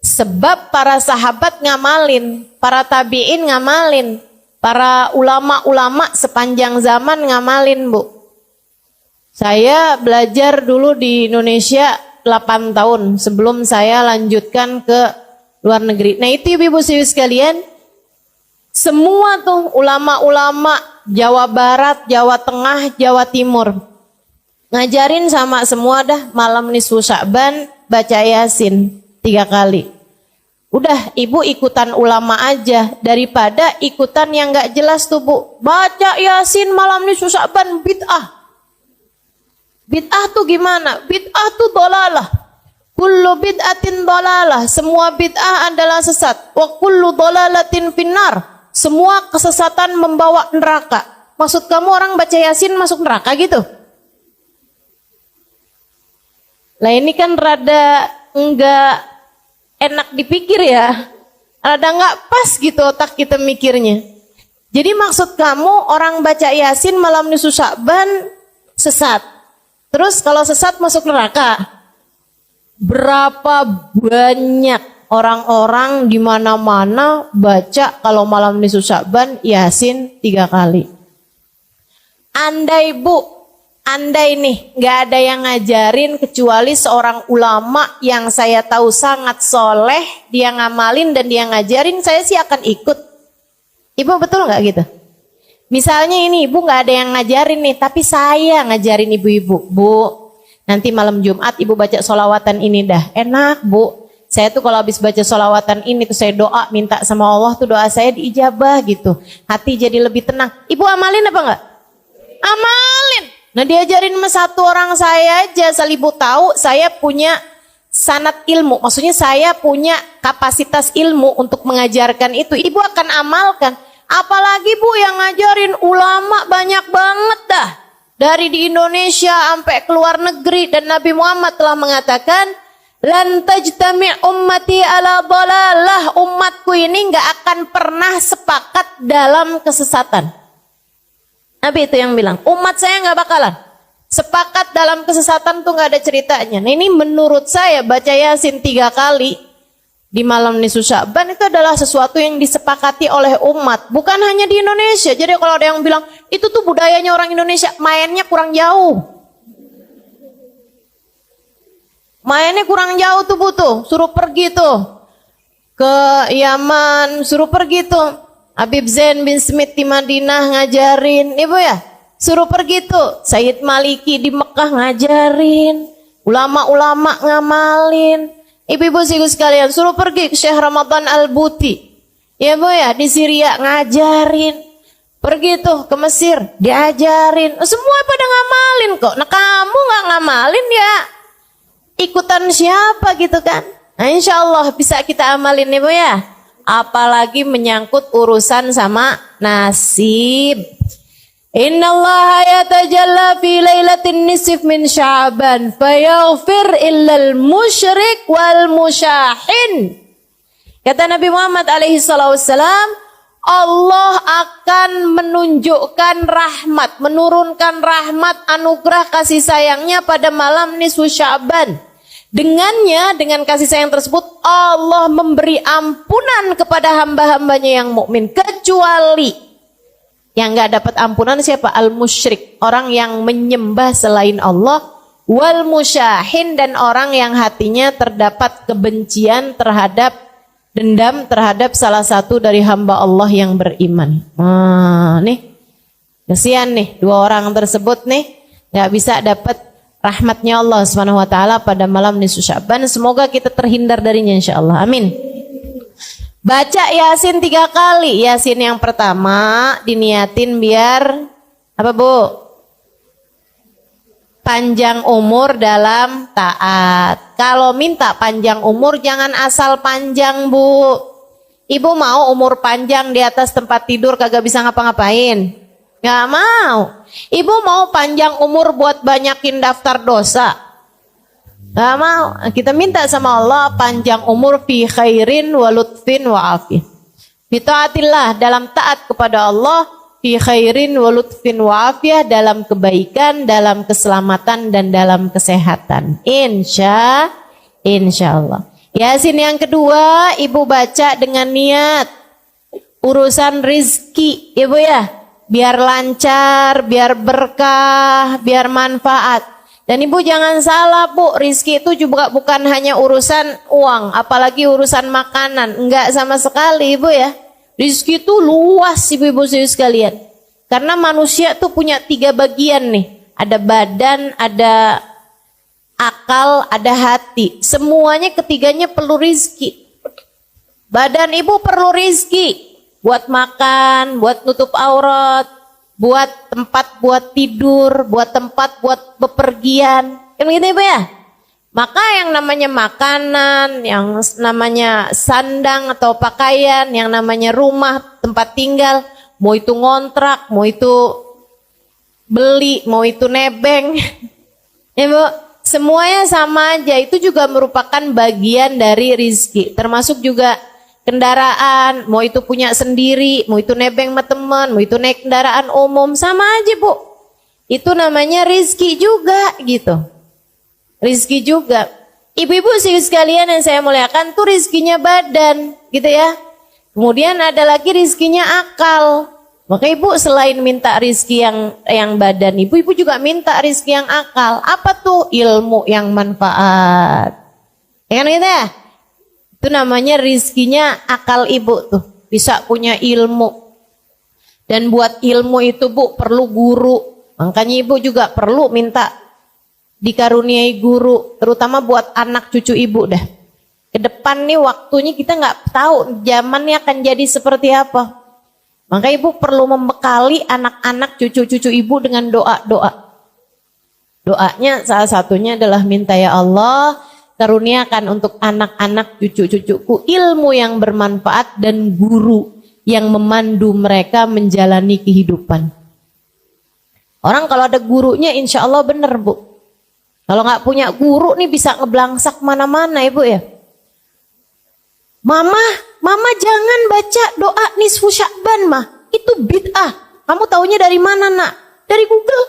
Sebab para sahabat ngamalin, para tabi'in ngamalin, para ulama-ulama sepanjang zaman ngamalin, Bu. Saya belajar dulu di Indonesia 8 tahun sebelum saya lanjutkan ke luar negeri. Nah itu Ibu sekalian, semua tuh ulama-ulama Jawa Barat, Jawa Tengah, Jawa Timur ngajarin sama semua dah malam nisfu Sya'ban baca Yasin 3 kali. Udah Ibu ikutan ulama aja daripada ikutan yang gak jelas tuh, Bu. Baca Yasin malam nisfu Sya'ban bid'ah. Bid'ah tuh gimana? Bid'ah tuh dolalah. Kullu bid'atin dolalah. Semua bid'ah adalah sesat. Wa kullu dolalatin finnar. Semua kesesatan membawa neraka. Maksud kamu orang baca Yasin masuk neraka gitu? Lah ini kan rada enggak enak dipikir ya. Rada enggak pas gitu otak kita mikirnya. Jadi maksud kamu orang baca Yasin malam nisfu Sya'ban sesat. Terus kalau sesat masuk neraka. Berapa banyak orang-orang di mana-mana baca kalau malam nisfu Sya'ban Yasin 3 kali. Andai nih nggak ada yang ngajarin kecuali seorang ulama yang saya tahu sangat soleh, dia ngamalin dan dia ngajarin, saya sih akan ikut. Ibu betul nggak gitu? Misalnya ini Ibu nggak ada yang ngajarin nih, tapi saya ngajarin ibu-ibu. Bu, nanti malam Jumat Ibu baca sholawatan ini dah. Enak, Bu. Saya tuh kalau habis baca sholawatan ini tuh saya doa, minta sama Allah tuh doa saya diijabah gitu. Hati jadi lebih tenang. Ibu amalin apa enggak? Amalin. Nah diajarin sama satu orang saya aja, asal Ibu tahu saya punya sanad ilmu. Maksudnya saya punya kapasitas ilmu untuk mengajarkan itu. Ibu akan amalkan. Apalagi Bu yang ngajarin ulama banyak banget dah. Dari di Indonesia sampai ke luar negeri. Dan Nabi Muhammad telah mengatakan, lan tajtami' ummati ala dhalalah. Umatku ini gak akan pernah sepakat dalam kesesatan. Nabi itu yang bilang, umat saya gak bakalan sepakat dalam kesesatan tuh gak ada ceritanya. Nah ini menurut saya baca Yasin 3 kali di malam nisfu Sya'ban itu adalah sesuatu yang disepakati oleh umat, bukan hanya di Indonesia. Jadi kalau ada yang bilang itu tuh budayanya orang Indonesia, mainnya kurang jauh. Mainnya kurang jauh tuh butuh, suruh pergi tuh ke Yaman, suruh pergi tuh Habib Zain bin Smith di Madinah ngajarin, Ibu ya. Suruh pergi tuh Sayyid Maliki di Mekah ngajarin, ulama-ulama ngamalin. Ibu-ibu sekalian, suruh pergi ke Syekh Ramadan Al-Buti. Ya Bu ya, di Syria ngajarin. Pergi tuh ke Mesir, diajarin. Semua pada ngamalin kok. Nah kamu gak ngamalin ya ikutan siapa gitu kan? Nah, insya Allah bisa kita amalin nih Bu ya. Apalagi menyangkut urusan sama nasib. Innallaha yatajalla fi lailatin nisf min Sya'ban fayaghfir illal musyrik wal musyahin. Kata Nabi Muhammad alaihi wassalam, Allah akan menunjukkan rahmat, menurunkan rahmat, anugerah kasih sayangnya pada malam nisfu Sya'ban. Dengannya, dengan kasih sayang tersebut, Allah memberi ampunan kepada hamba-hambanya yang mukmin, kecuali yang gak dapat ampunan siapa? Al-musyrik, orang yang menyembah selain Allah, wal musyahin, dan orang yang hatinya terdapat kebencian terhadap, dendam terhadap salah satu dari hamba Allah yang beriman. Nih, kesian nih, dua orang tersebut nih gak bisa dapat rahmatnya Allah Subhanahu wa taala pada malam nisfu Sya'ban. Semoga kita terhindar darinya insyaallah. Amin. Baca Yasin 3 kali. Yasin yang pertama diniatin biar apa Bu? Panjang umur dalam taat. Kalau minta panjang umur jangan asal panjang Bu. Ibu mau umur panjang di atas tempat tidur kagak bisa ngapa-ngapain? Gak mau. Ibu mau panjang umur buat banyakin daftar dosa? Gak mau. Kita minta sama Allah panjang umur fi khairin wa lutfin wa afih. Bitaatillah, dalam taat kepada Allah, fi khairin wa lutfin wa afiyah, dalam kebaikan, dalam keselamatan, dan dalam kesehatan. Insya Allah. Yasin yang kedua ibu baca dengan niat urusan rizki, ibu ya. Biar lancar, biar berkah, biar manfaat. Dan ibu jangan salah Bu, rizki itu juga bukan hanya urusan uang, apalagi urusan makanan. Enggak sama sekali ibu ya. Rizki itu luas ibu-ibu sekalian. Karena manusia tuh punya 3 bagian nih. Ada badan, ada akal, ada hati. Semuanya ketiganya perlu rizki. Badan ibu perlu rizki. Buat makan, buat nutup aurat, buat tempat buat tidur, buat tempat buat bepergian. Kan gitu Ibu ya? Maka yang namanya makanan, yang namanya sandang atau pakaian, yang namanya rumah, tempat tinggal, mau itu ngontrak, mau itu beli, mau itu nebeng. Ya Bu, semuanya sama aja, itu juga merupakan bagian dari rizki. Termasuk juga kendaraan, mau itu punya sendiri, mau itu nebeng sama teman, mau itu naik kendaraan umum, sama aja Bu. Itu namanya rizki juga gitu. Rizki juga. Ibu-ibu sekalian yang saya muliakan tuh rizkinya badan gitu ya. Kemudian ada lagi rizkinya akal. Maka ibu selain minta rizki yang badan, ibu juga minta rizki yang akal. Apa tuh? Ilmu yang manfaat. Ya kan gitu ya? Itu namanya rizkinya akal ibu tuh. Bisa punya ilmu. Dan buat ilmu itu Bu perlu guru. Makanya ibu juga perlu minta dikaruniai guru. Terutama buat anak cucu ibu dah. Kedepan nih waktunya kita nggak tahu zamannya akan jadi seperti apa. Maka ibu perlu membekali anak-anak cucu-cucu ibu dengan doa-doa. Doanya salah satunya adalah minta ya Allah, karuniakan untuk anak-anak cucu-cucuku ilmu yang bermanfaat dan guru yang memandu mereka menjalani kehidupan. Orang kalau ada gurunya insya Allah benar Bu. Kalau nggak punya guru nih bisa ngeblangsak mana-mana Ibu ya. Mama jangan baca doa nisfu Sya'ban mah. Itu bid'ah. Kamu taunya dari mana nak? Dari Google.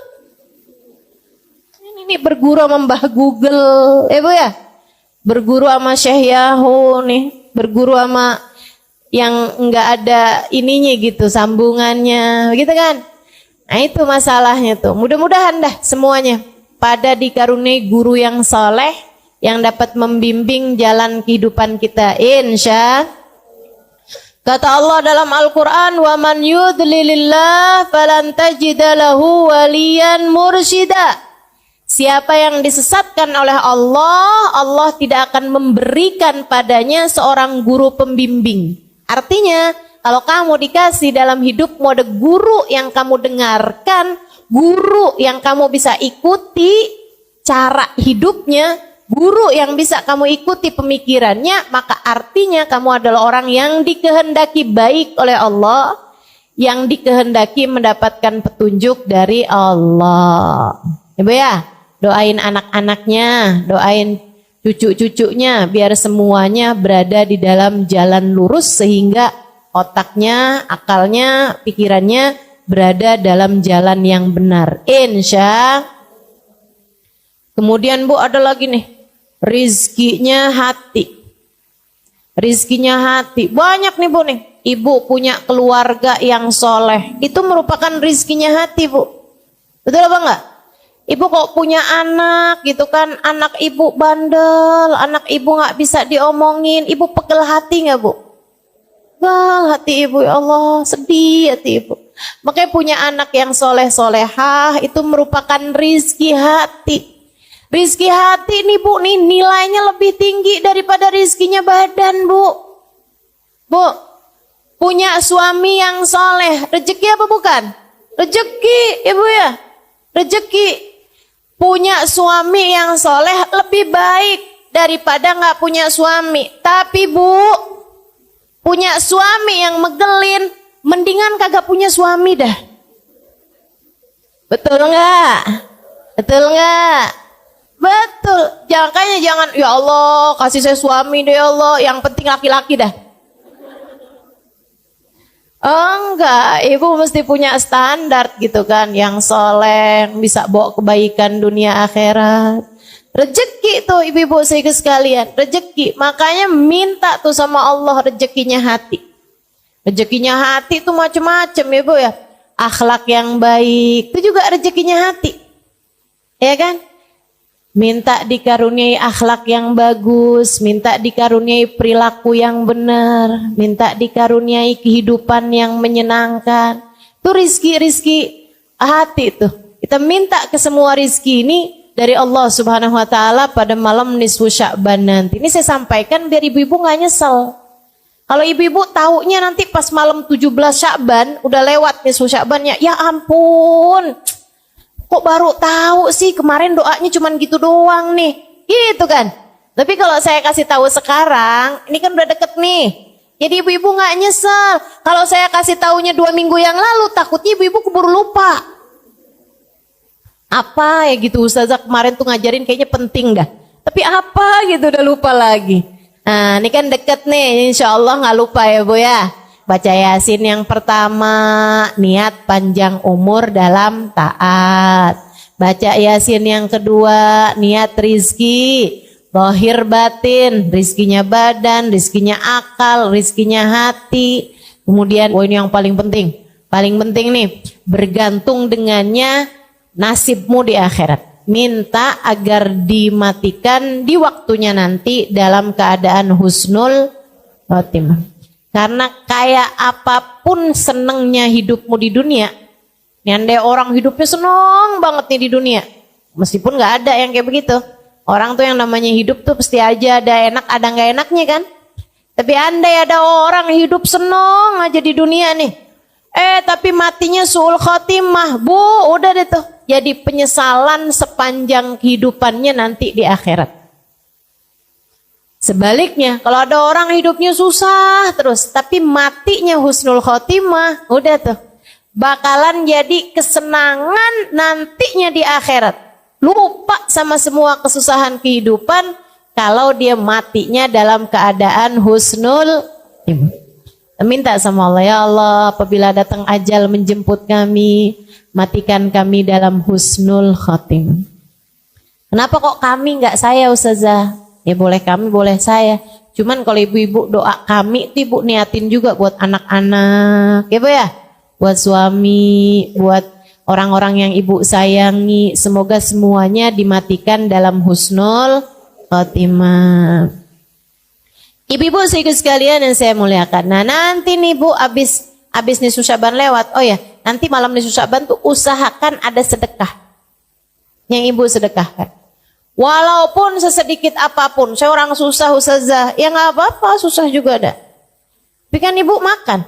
Ini berguru sama Mbah Google. Ibu ya. Berguru sama Syekh Yahoo nih, berguru sama yang enggak ada ininya gitu, sambungannya, gitu kan? Nah itu masalahnya tuh. Mudah-mudahan dah semuanya pada dikaruniai guru yang soleh, yang dapat membimbing jalan kehidupan kita. Insya. Kata Allah dalam Al-Quran, wa man yudlilillah falan tajida lahu waliyan mursyida. Siapa yang disesatkan oleh Allah, Allah tidak akan memberikan padanya seorang guru pembimbing. Artinya, kalau kamu dikasih dalam hidupmu ada guru yang kamu dengarkan, guru yang kamu bisa ikuti cara hidupnya, guru yang bisa kamu ikuti pemikirannya, maka artinya kamu adalah orang yang dikehendaki baik oleh Allah, yang dikehendaki mendapatkan petunjuk dari Allah. Ibu ya, doain anak-anaknya, doain cucu-cucunya biar semuanya berada di dalam jalan lurus sehingga otaknya, akalnya, pikirannya berada dalam jalan yang benar. Insya. Kemudian Bu ada lagi nih, rizkinya hati. Rizkinya hati. Banyak nih Bu nih. Ibu punya keluarga yang soleh. Itu merupakan rizkinya hati Bu. Betul apa enggak? Ibu kok punya anak gitu kan, anak ibu bandel, anak ibu gak bisa diomongin, ibu pegel hati gak Bu? Pegel hati ibu, ya Allah, sedih hati ibu. Makanya punya anak yang soleh-solehah itu merupakan rizki hati. Rizki hati nih Bu, nih nilainya lebih tinggi daripada rizkinya badan Bu. Bu, punya suami yang soleh, rezeki apa bukan? Rezeki ibu ya, rezeki. Punya suami yang soleh lebih baik daripada nggak punya suami. Tapi Bu, punya suami yang megelin, mendingan kagak punya suami dah. Betul nggak? Betul nggak? Betul. Jangan, ya Allah kasih saya suami deh ya Allah, yang penting laki-laki dah. Enggak, ibu mesti punya standar gitu kan, yang soleh, bisa bawa kebaikan dunia akhirat. Rezeki tuh ibu-ibu sekalian, rezeki. Makanya minta tuh sama Allah rezekinya hati. Rezekinya hati tuh macam-macam ibu ya. Akhlak yang baik, itu juga rezekinya hati. Ya kan? Minta dikaruniai akhlak yang bagus, minta dikaruniai perilaku yang benar, minta dikaruniai kehidupan yang menyenangkan. Itu rizki hati tuh. Kita minta ke semua rizki ini dari Allah Subhanahu Wa Taala pada malam nisfu Sya'ban nanti. Ini saya sampaikan biar ibu-ibu nggak nyesel. Kalau ibu-ibu taunya nanti pas malam 17 Sya'ban udah lewat nisfu Sya'bannya, ya ampun. Kok baru tahu sih, kemarin doanya cuman gitu doang nih. Gitu kan. Tapi kalau saya kasih tahu sekarang, ini kan udah deket nih. Jadi ibu-ibu gak nyesel. Kalau saya kasih tahunya 2 minggu yang lalu, takutnya ibu-ibu keburu lupa. Apa ya gitu, Ustazah kemarin tuh ngajarin kayaknya penting dah. Tapi apa gitu udah lupa lagi. Nah ini kan deket nih, insya Allah gak lupa ya Bu ya. Baca Yasin yang pertama, niat panjang umur dalam taat. Baca Yasin yang kedua, niat rizki, zahir batin, rizkinya badan, rizkinya akal, rizkinya hati. Kemudian, ini yang paling penting nih, bergantung dengannya nasibmu di akhirat. Minta agar dimatikan di waktunya nanti dalam keadaan husnul khotimah. Karena kayak apapun senengnya hidupmu di dunia, nih andai orang hidupnya seneng banget nih di dunia, meskipun gak ada yang kayak begitu. Orang tuh yang namanya hidup tuh pasti aja ada enak ada gak enaknya kan. Tapi andai ada orang hidup seneng aja di dunia nih, tapi matinya su'ul khotimah, Bu, udah deh tuh jadi penyesalan sepanjang kehidupannya nanti di akhirat. Sebaliknya, kalau ada orang hidupnya susah terus, tapi matinya husnul khotimah, udah tuh, bakalan jadi kesenangan nantinya di akhirat. Lupa sama semua kesusahan kehidupan, kalau dia matinya dalam keadaan husnul khotimah. Minta sama Allah, ya Allah, apabila datang ajal menjemput kami, matikan kami dalam husnul khotimah. Kenapa kok kami nggak saya Ustazah? Ya boleh kami, boleh saya. Cuman kalau ibu-ibu doa kami itu ibu niatin juga buat anak-anak. Ya Bu ya? Buat suami, buat orang-orang yang ibu sayangi. Semoga semuanya dimatikan dalam husnul khotimah. Ibu-ibu sekalian yang saya muliakan. Nah nanti nih Bu abis nisfu Sya'ban lewat. Oh ya, nanti malam nisfu Sya'ban tuh usahakan ada sedekah yang ibu sedekahkan. Walaupun sesedikit apapun, saya orang susah Ustazah, ya nggak apa-apa, susah juga ada. Tapi kan ibu makan,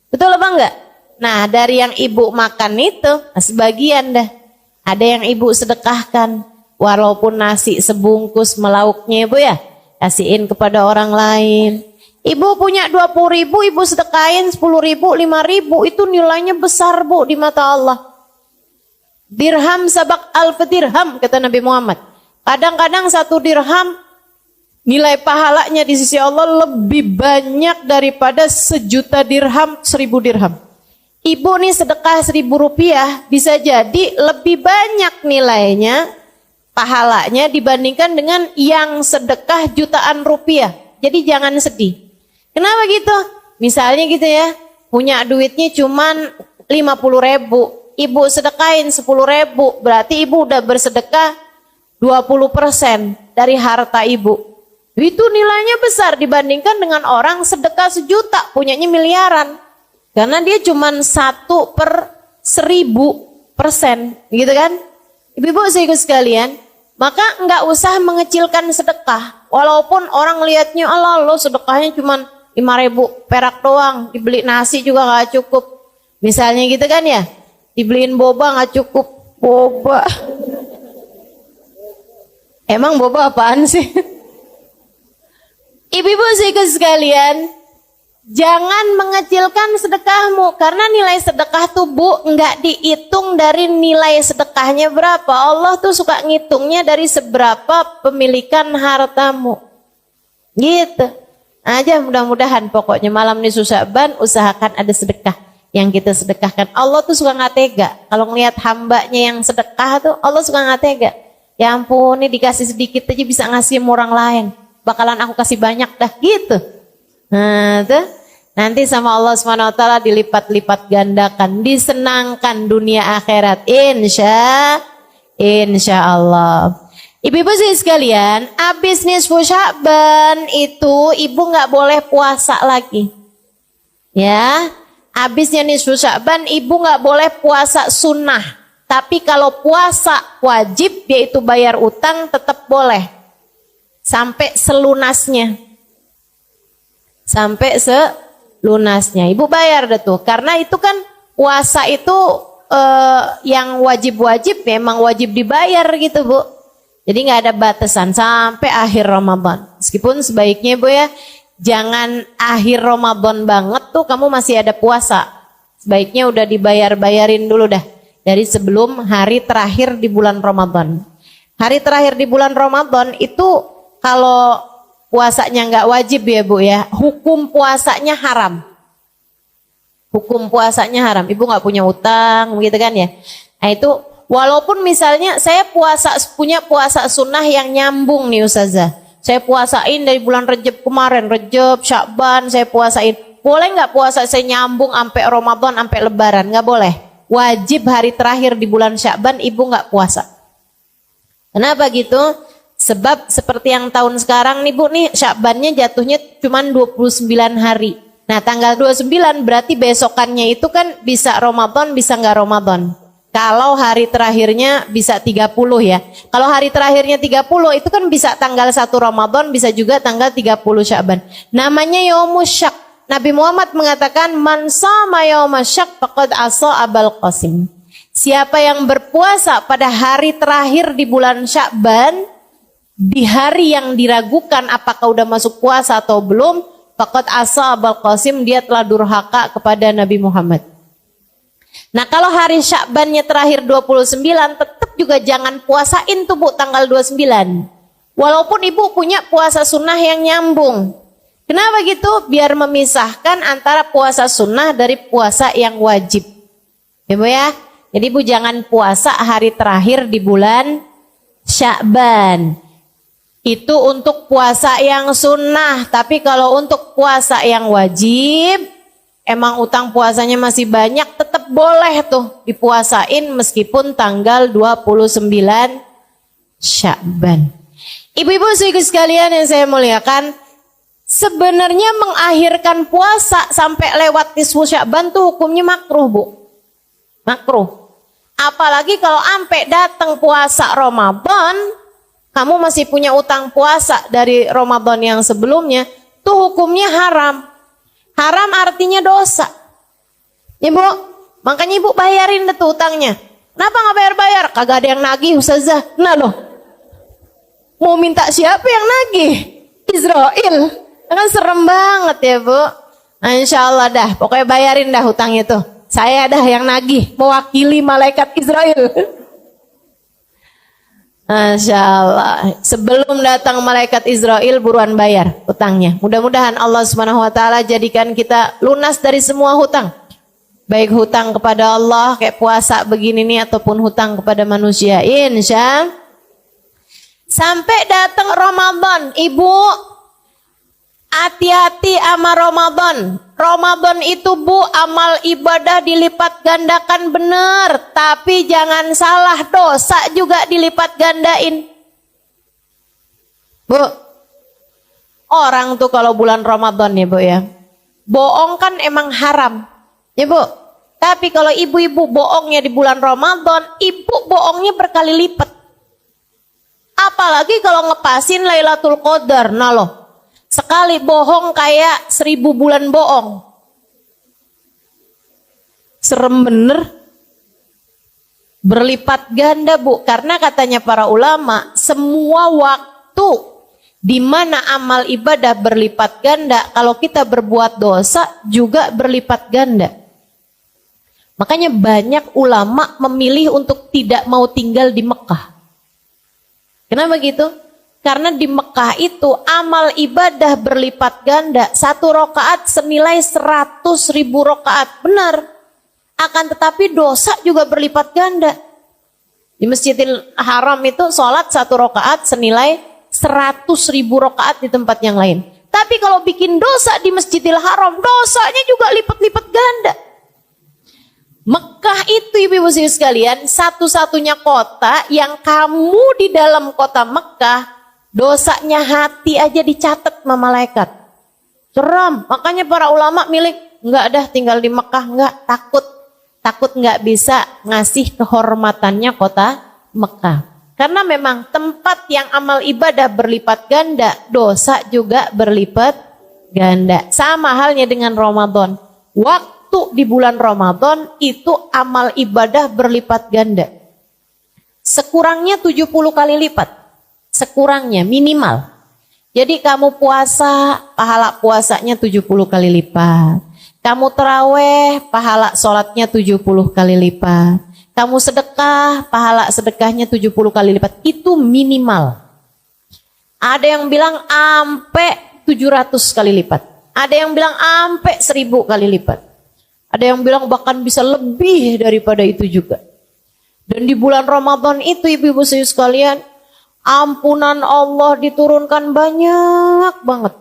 betul apa enggak? Nah dari yang ibu makan itu, sebagian dah, ada yang ibu sedekahkan. walaupun nasi sebungkus melauknya ibu ya, kasihin kepada orang lain. Ibu punya 20.000, ibu sedekahin 10.000, 5.000, itu nilainya besar bu di mata Allah. Dirham sabak alf dirham kata Nabi Muhammad. Kadang-kadang 1 dirham nilai pahalanya di sisi Allah lebih banyak daripada 1.000.000 dirham, 1.000 dirham. Ibu nih sedekah 1.000 rupiah bisa jadi lebih banyak nilainya, pahalanya dibandingkan dengan yang sedekah jutaan rupiah. Jadi jangan sedih. Kenapa gitu? Misalnya gitu ya, punya duitnya cuman 50.000, ibu sedekahin 10.000, berarti ibu udah bersedekah 20% dari harta ibu. Itu nilainya besar dibandingkan dengan orang sedekah 1 juta, punyanya miliaran. Karena dia cuma 1/1000%, gitu kan? Ibu-ibu saudara sekalian, maka enggak usah mengecilkan sedekah. Walaupun orang lihatnya, Allah lo sedekahnya cuma 5.000 perak doang, dibeli nasi juga enggak cukup. Misalnya gitu kan ya, dibeliin boba enggak cukup. Boba. Emang boba apaan sih? Ibu-ibu saudara sekalian, jangan mengecilkan sedekahmu, karena nilai sedekah tuh bu enggak dihitung dari nilai sedekahnya berapa. Allah tuh suka ngitungnya dari seberapa pemilikan hartamu. Gitu. Aja mudah-mudahan pokoknya malam ini Sya'ban usahakan ada sedekah yang kita sedekahkan. Allah tuh suka nggak tega. Kalau ngelihat hambanya yang sedekah tuh Allah suka nggak tega. Ya ampun, ini dikasih sedikit aja bisa ngasih sama orang lain. Bakalan aku kasih banyak dah gitu. Nah, tuh nanti sama Allah SWT dilipat-lipat gandakan, disenangkan dunia akhirat. Insya Allah. Ibu-ibu sekalian, habis nisfu Sya'ban itu ibu nggak boleh puasa lagi. Ya, habisnya nisfu Sya'ban ibu nggak boleh puasa sunnah. Tapi kalau puasa wajib yaitu bayar utang tetap boleh. Sampai selunasnya. Sampai selunasnya. Ibu bayar deh tuh. Karena itu kan puasa itu yang wajib-wajib memang wajib dibayar gitu bu. Jadi nggak ada batasan sampai akhir Ramadan. Meskipun sebaiknya bu ya, jangan akhir Ramadan banget tuh kamu masih ada puasa. Sebaiknya udah dibayar-bayarin dulu dah. Dari sebelum hari terakhir di bulan Ramadan. Hari terakhir di bulan Ramadan itu kalau puasanya nggak wajib ya bu ya, hukum puasanya haram. Hukum puasanya haram. Ibu nggak punya utang, begitu kan ya? Nah itu walaupun misalnya saya punya puasa sunnah yang nyambung nih Ustazah. Saya puasain dari bulan Rejab kemarin, Rejab, Sya'ban saya puasain. Boleh nggak puasa saya nyambung sampai Ramadan, sampai Lebaran? Nggak boleh. Wajib hari terakhir di bulan Sya'ban ibu nggak puasa. Kenapa gitu? Sebab seperti yang tahun sekarang nih bu nih Sya'bannya jatuhnya cuma 29 hari. Nah tanggal 29 berarti besokannya itu kan bisa Ramadan bisa nggak Ramadan. Kalau hari terakhirnya bisa 30 ya. Kalau hari terakhirnya 30 itu kan bisa tanggal 1 Ramadan bisa juga tanggal 30 Sya'ban. Namanya Yaumus Syak. Nabi Muhammad mengatakan man shama yaumas syak faqad asa Abul Qasim. Siapa yang berpuasa pada hari terakhir di bulan Sya'ban, di hari yang diragukan apakah udah masuk puasa atau belum, faqad asa Abul Qasim, dia telah durhaka kepada Nabi Muhammad. Nah, kalau hari Sya'bannya terakhir 29 tetap juga jangan puasain tuh Bu tanggal 29. Walaupun Ibu punya puasa sunnah yang nyambung. Kenapa gitu? Biar memisahkan antara puasa sunnah dari puasa yang wajib. Ya Bu ya? Jadi Bu jangan puasa hari terakhir di bulan Sya'ban. Itu untuk puasa yang sunnah. Tapi kalau untuk puasa yang wajib, emang utang puasanya masih banyak, tetap boleh tuh dipuasain meskipun tanggal 29 Sya'ban. Ibu-ibu sekalian yang saya muliakan, sebenarnya mengakhirkan puasa sampai lewat nisfu Sya'ban tuh hukumnya makruh Bu. Makruh. Apalagi kalau sampai datang puasa Ramadan, kamu masih punya utang puasa dari Ramadan yang sebelumnya, tuh hukumnya haram. Haram artinya dosa. Ibu, makanya Ibu bayarin tuh utangnya. Kenapa nggak bayar-bayar? Kagak ada yang nagih Ustazah. Nah loh, Mau minta siapa yang nagih? Israel. Kan serem banget ya Bu. Nah, insya Allah dah, pokoknya bayarin dah hutang itu. Saya dah yang nagih, mewakili malaikat Israel. Masya Allah. Sebelum datang malaikat Israel, buruan bayar hutangnya. Mudah-mudahan Allah Subhanahu Wa Taala jadikan kita lunas dari semua hutang. Baik hutang kepada Allah kayak puasa begini nih, ataupun hutang kepada manusia. Insya Allah. Sampai datang Ramadan, Ibu, hati-hati sama Ramadan. Ramadan itu Bu, amal ibadah dilipat gandakan bener. Tapi jangan salah, dosa juga dilipat gandain. Bu, orang tuh kalau bulan Ramadan ya Bu ya, bohong kan emang haram. Ya Bu, tapi kalau ibu-ibu bohongnya di bulan Ramadan, ibu bohongnya berkali lipat. Apalagi kalau ngepasin Lailatul Qadar, nah loh. Sekali bohong kayak 1000 bulan bohong. Serem bener. Berlipat ganda Bu, karena katanya para ulama, semua waktu di mana amal ibadah berlipat ganda, kalau kita berbuat dosa juga berlipat ganda. Makanya banyak ulama memilih untuk tidak mau tinggal di Mekah. Kenapa gitu? Karena di Mekah itu amal ibadah berlipat ganda. 1 rakaat senilai 100.000 rakaat. Benar. Akan tetapi dosa juga berlipat ganda. Di Masjidil Haram itu sholat 1 rakaat senilai 100.000 rakaat di tempat yang lain. Tapi kalau bikin dosa di Masjidil Haram, dosanya juga lipat-lipat ganda. Mekah itu ibu-ibu sekalian satu-satunya kota yang kamu di dalam kota Mekah dosanya hati aja dicatat sama malaikat. Seram, makanya para ulama milih enggak dah tinggal di Mekah, enggak, takut enggak bisa ngasih kehormatannya kota Mekah. Karena memang tempat yang amal ibadah berlipat ganda, dosa juga berlipat ganda. Sama halnya dengan Ramadan. Waktu di bulan Ramadan itu amal ibadah berlipat ganda. Sekurangnya 70 kali lipat. Sekurangnya minimal. Jadi kamu puasa, pahala puasanya 70 kali lipat. Kamu terawih, pahala sholatnya 70 kali lipat. Kamu sedekah, pahala sedekahnya 70 kali lipat. Itu minimal. Ada yang bilang ampe 700 kali lipat. Ada yang bilang ampe 1000 kali lipat. Ada yang bilang bahkan bisa lebih daripada itu juga. Dan di bulan Ramadan itu ibu-ibu sekalian, ampunan Allah diturunkan banyak banget.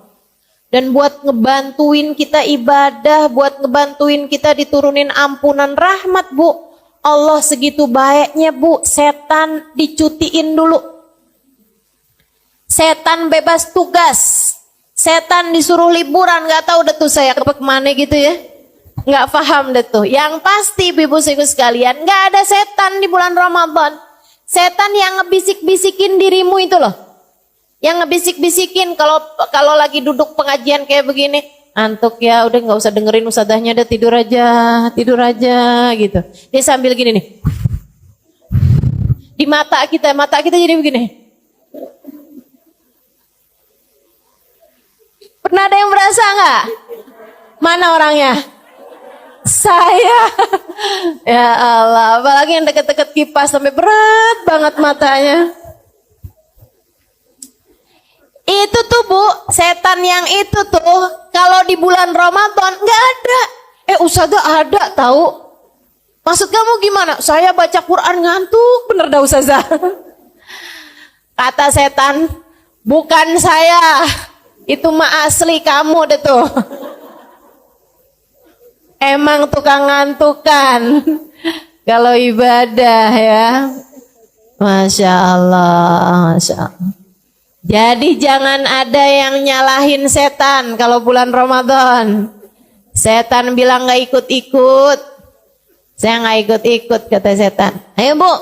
Dan buat ngebantuin kita ibadah, buat ngebantuin kita diturunin ampunan rahmat Bu. Allah segitu baiknya Bu, setan dicutiin dulu. Setan bebas tugas. Setan disuruh liburan, gak tahu deh tuh saya kemana gitu ya. Nggak paham deh tuh. Yang pasti ibu-ibu sekalian, nggak ada setan di bulan Ramadan. Setan yang ngebisik-bisikin dirimu itu loh. Yang ngebisik-bisikin kalau lagi duduk pengajian kayak begini, antuk ya, udah nggak usah dengerin ustadzahnya, udah tidur aja gitu. Dia sambil gini nih. Di mata kita jadi begini. Pernah ada yang merasa nggak? Mana orangnya? Saya. Ya Allah, apalagi yang deket-deket kipas sampai berat banget matanya. Itu tuh Bu, setan yang itu tuh kalau di bulan Ramadan nggak ada. Ustazah ada tahu. Maksud kamu gimana? Saya baca Quran ngantuk bener dah Ustazah. Kata setan, bukan saya. Itu mah asli kamu deh tuh. Emang tukang ngantukan kalau ibadah ya. Masya Allah, Masya Allah. Jadi jangan ada yang nyalahin setan kalau bulan Ramadan. Setan bilang gak ikut-ikut. Saya gak ikut-ikut kata setan. Ayo Bu,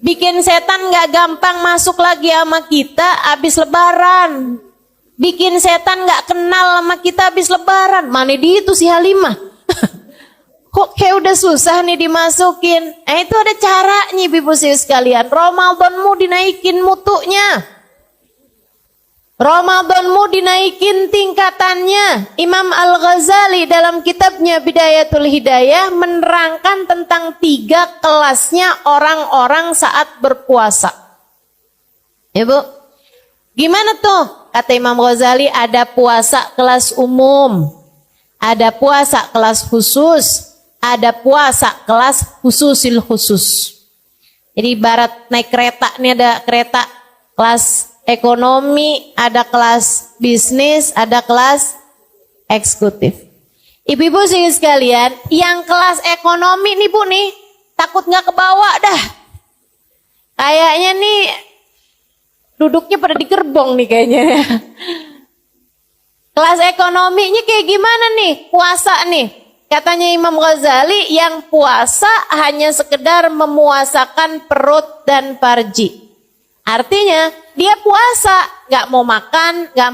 bikin setan gak gampang masuk lagi sama kita habis lebaran. Bikin setan gak kenal sama kita habis lebaran. Mana dia itu si Halimah? Kok kayak udah susah nih dimasukin. Itu ada caranya ibu sekalian. Ramadanmu dinaikin mutunya. Ramadanmu dinaikin tingkatannya. Imam Al-Ghazali dalam kitabnya Bidayatul Hidayah menerangkan tentang 3 kelasnya orang-orang saat berpuasa. Ya Bu, gimana tuh? Kata Imam Ghazali, ada puasa kelas umum, ada puasa kelas khusus, ada puasa kelas khususil khusus. Jadi ibarat naik kereta, ini ada kereta kelas ekonomi, ada kelas bisnis, ada kelas eksekutif. Ibu-ibu sekalian, yang kelas ekonomi nih Bu nih, takut nggak kebawa dah. Kayaknya nih duduknya pada di gerbong nih kayaknya. Kelas ekonominya kayak gimana nih? Puasa nih. Katanya Imam Ghazali, yang puasa hanya sekedar memuasakan perut dan farji. Artinya dia puasa, nggak mau makan, nggak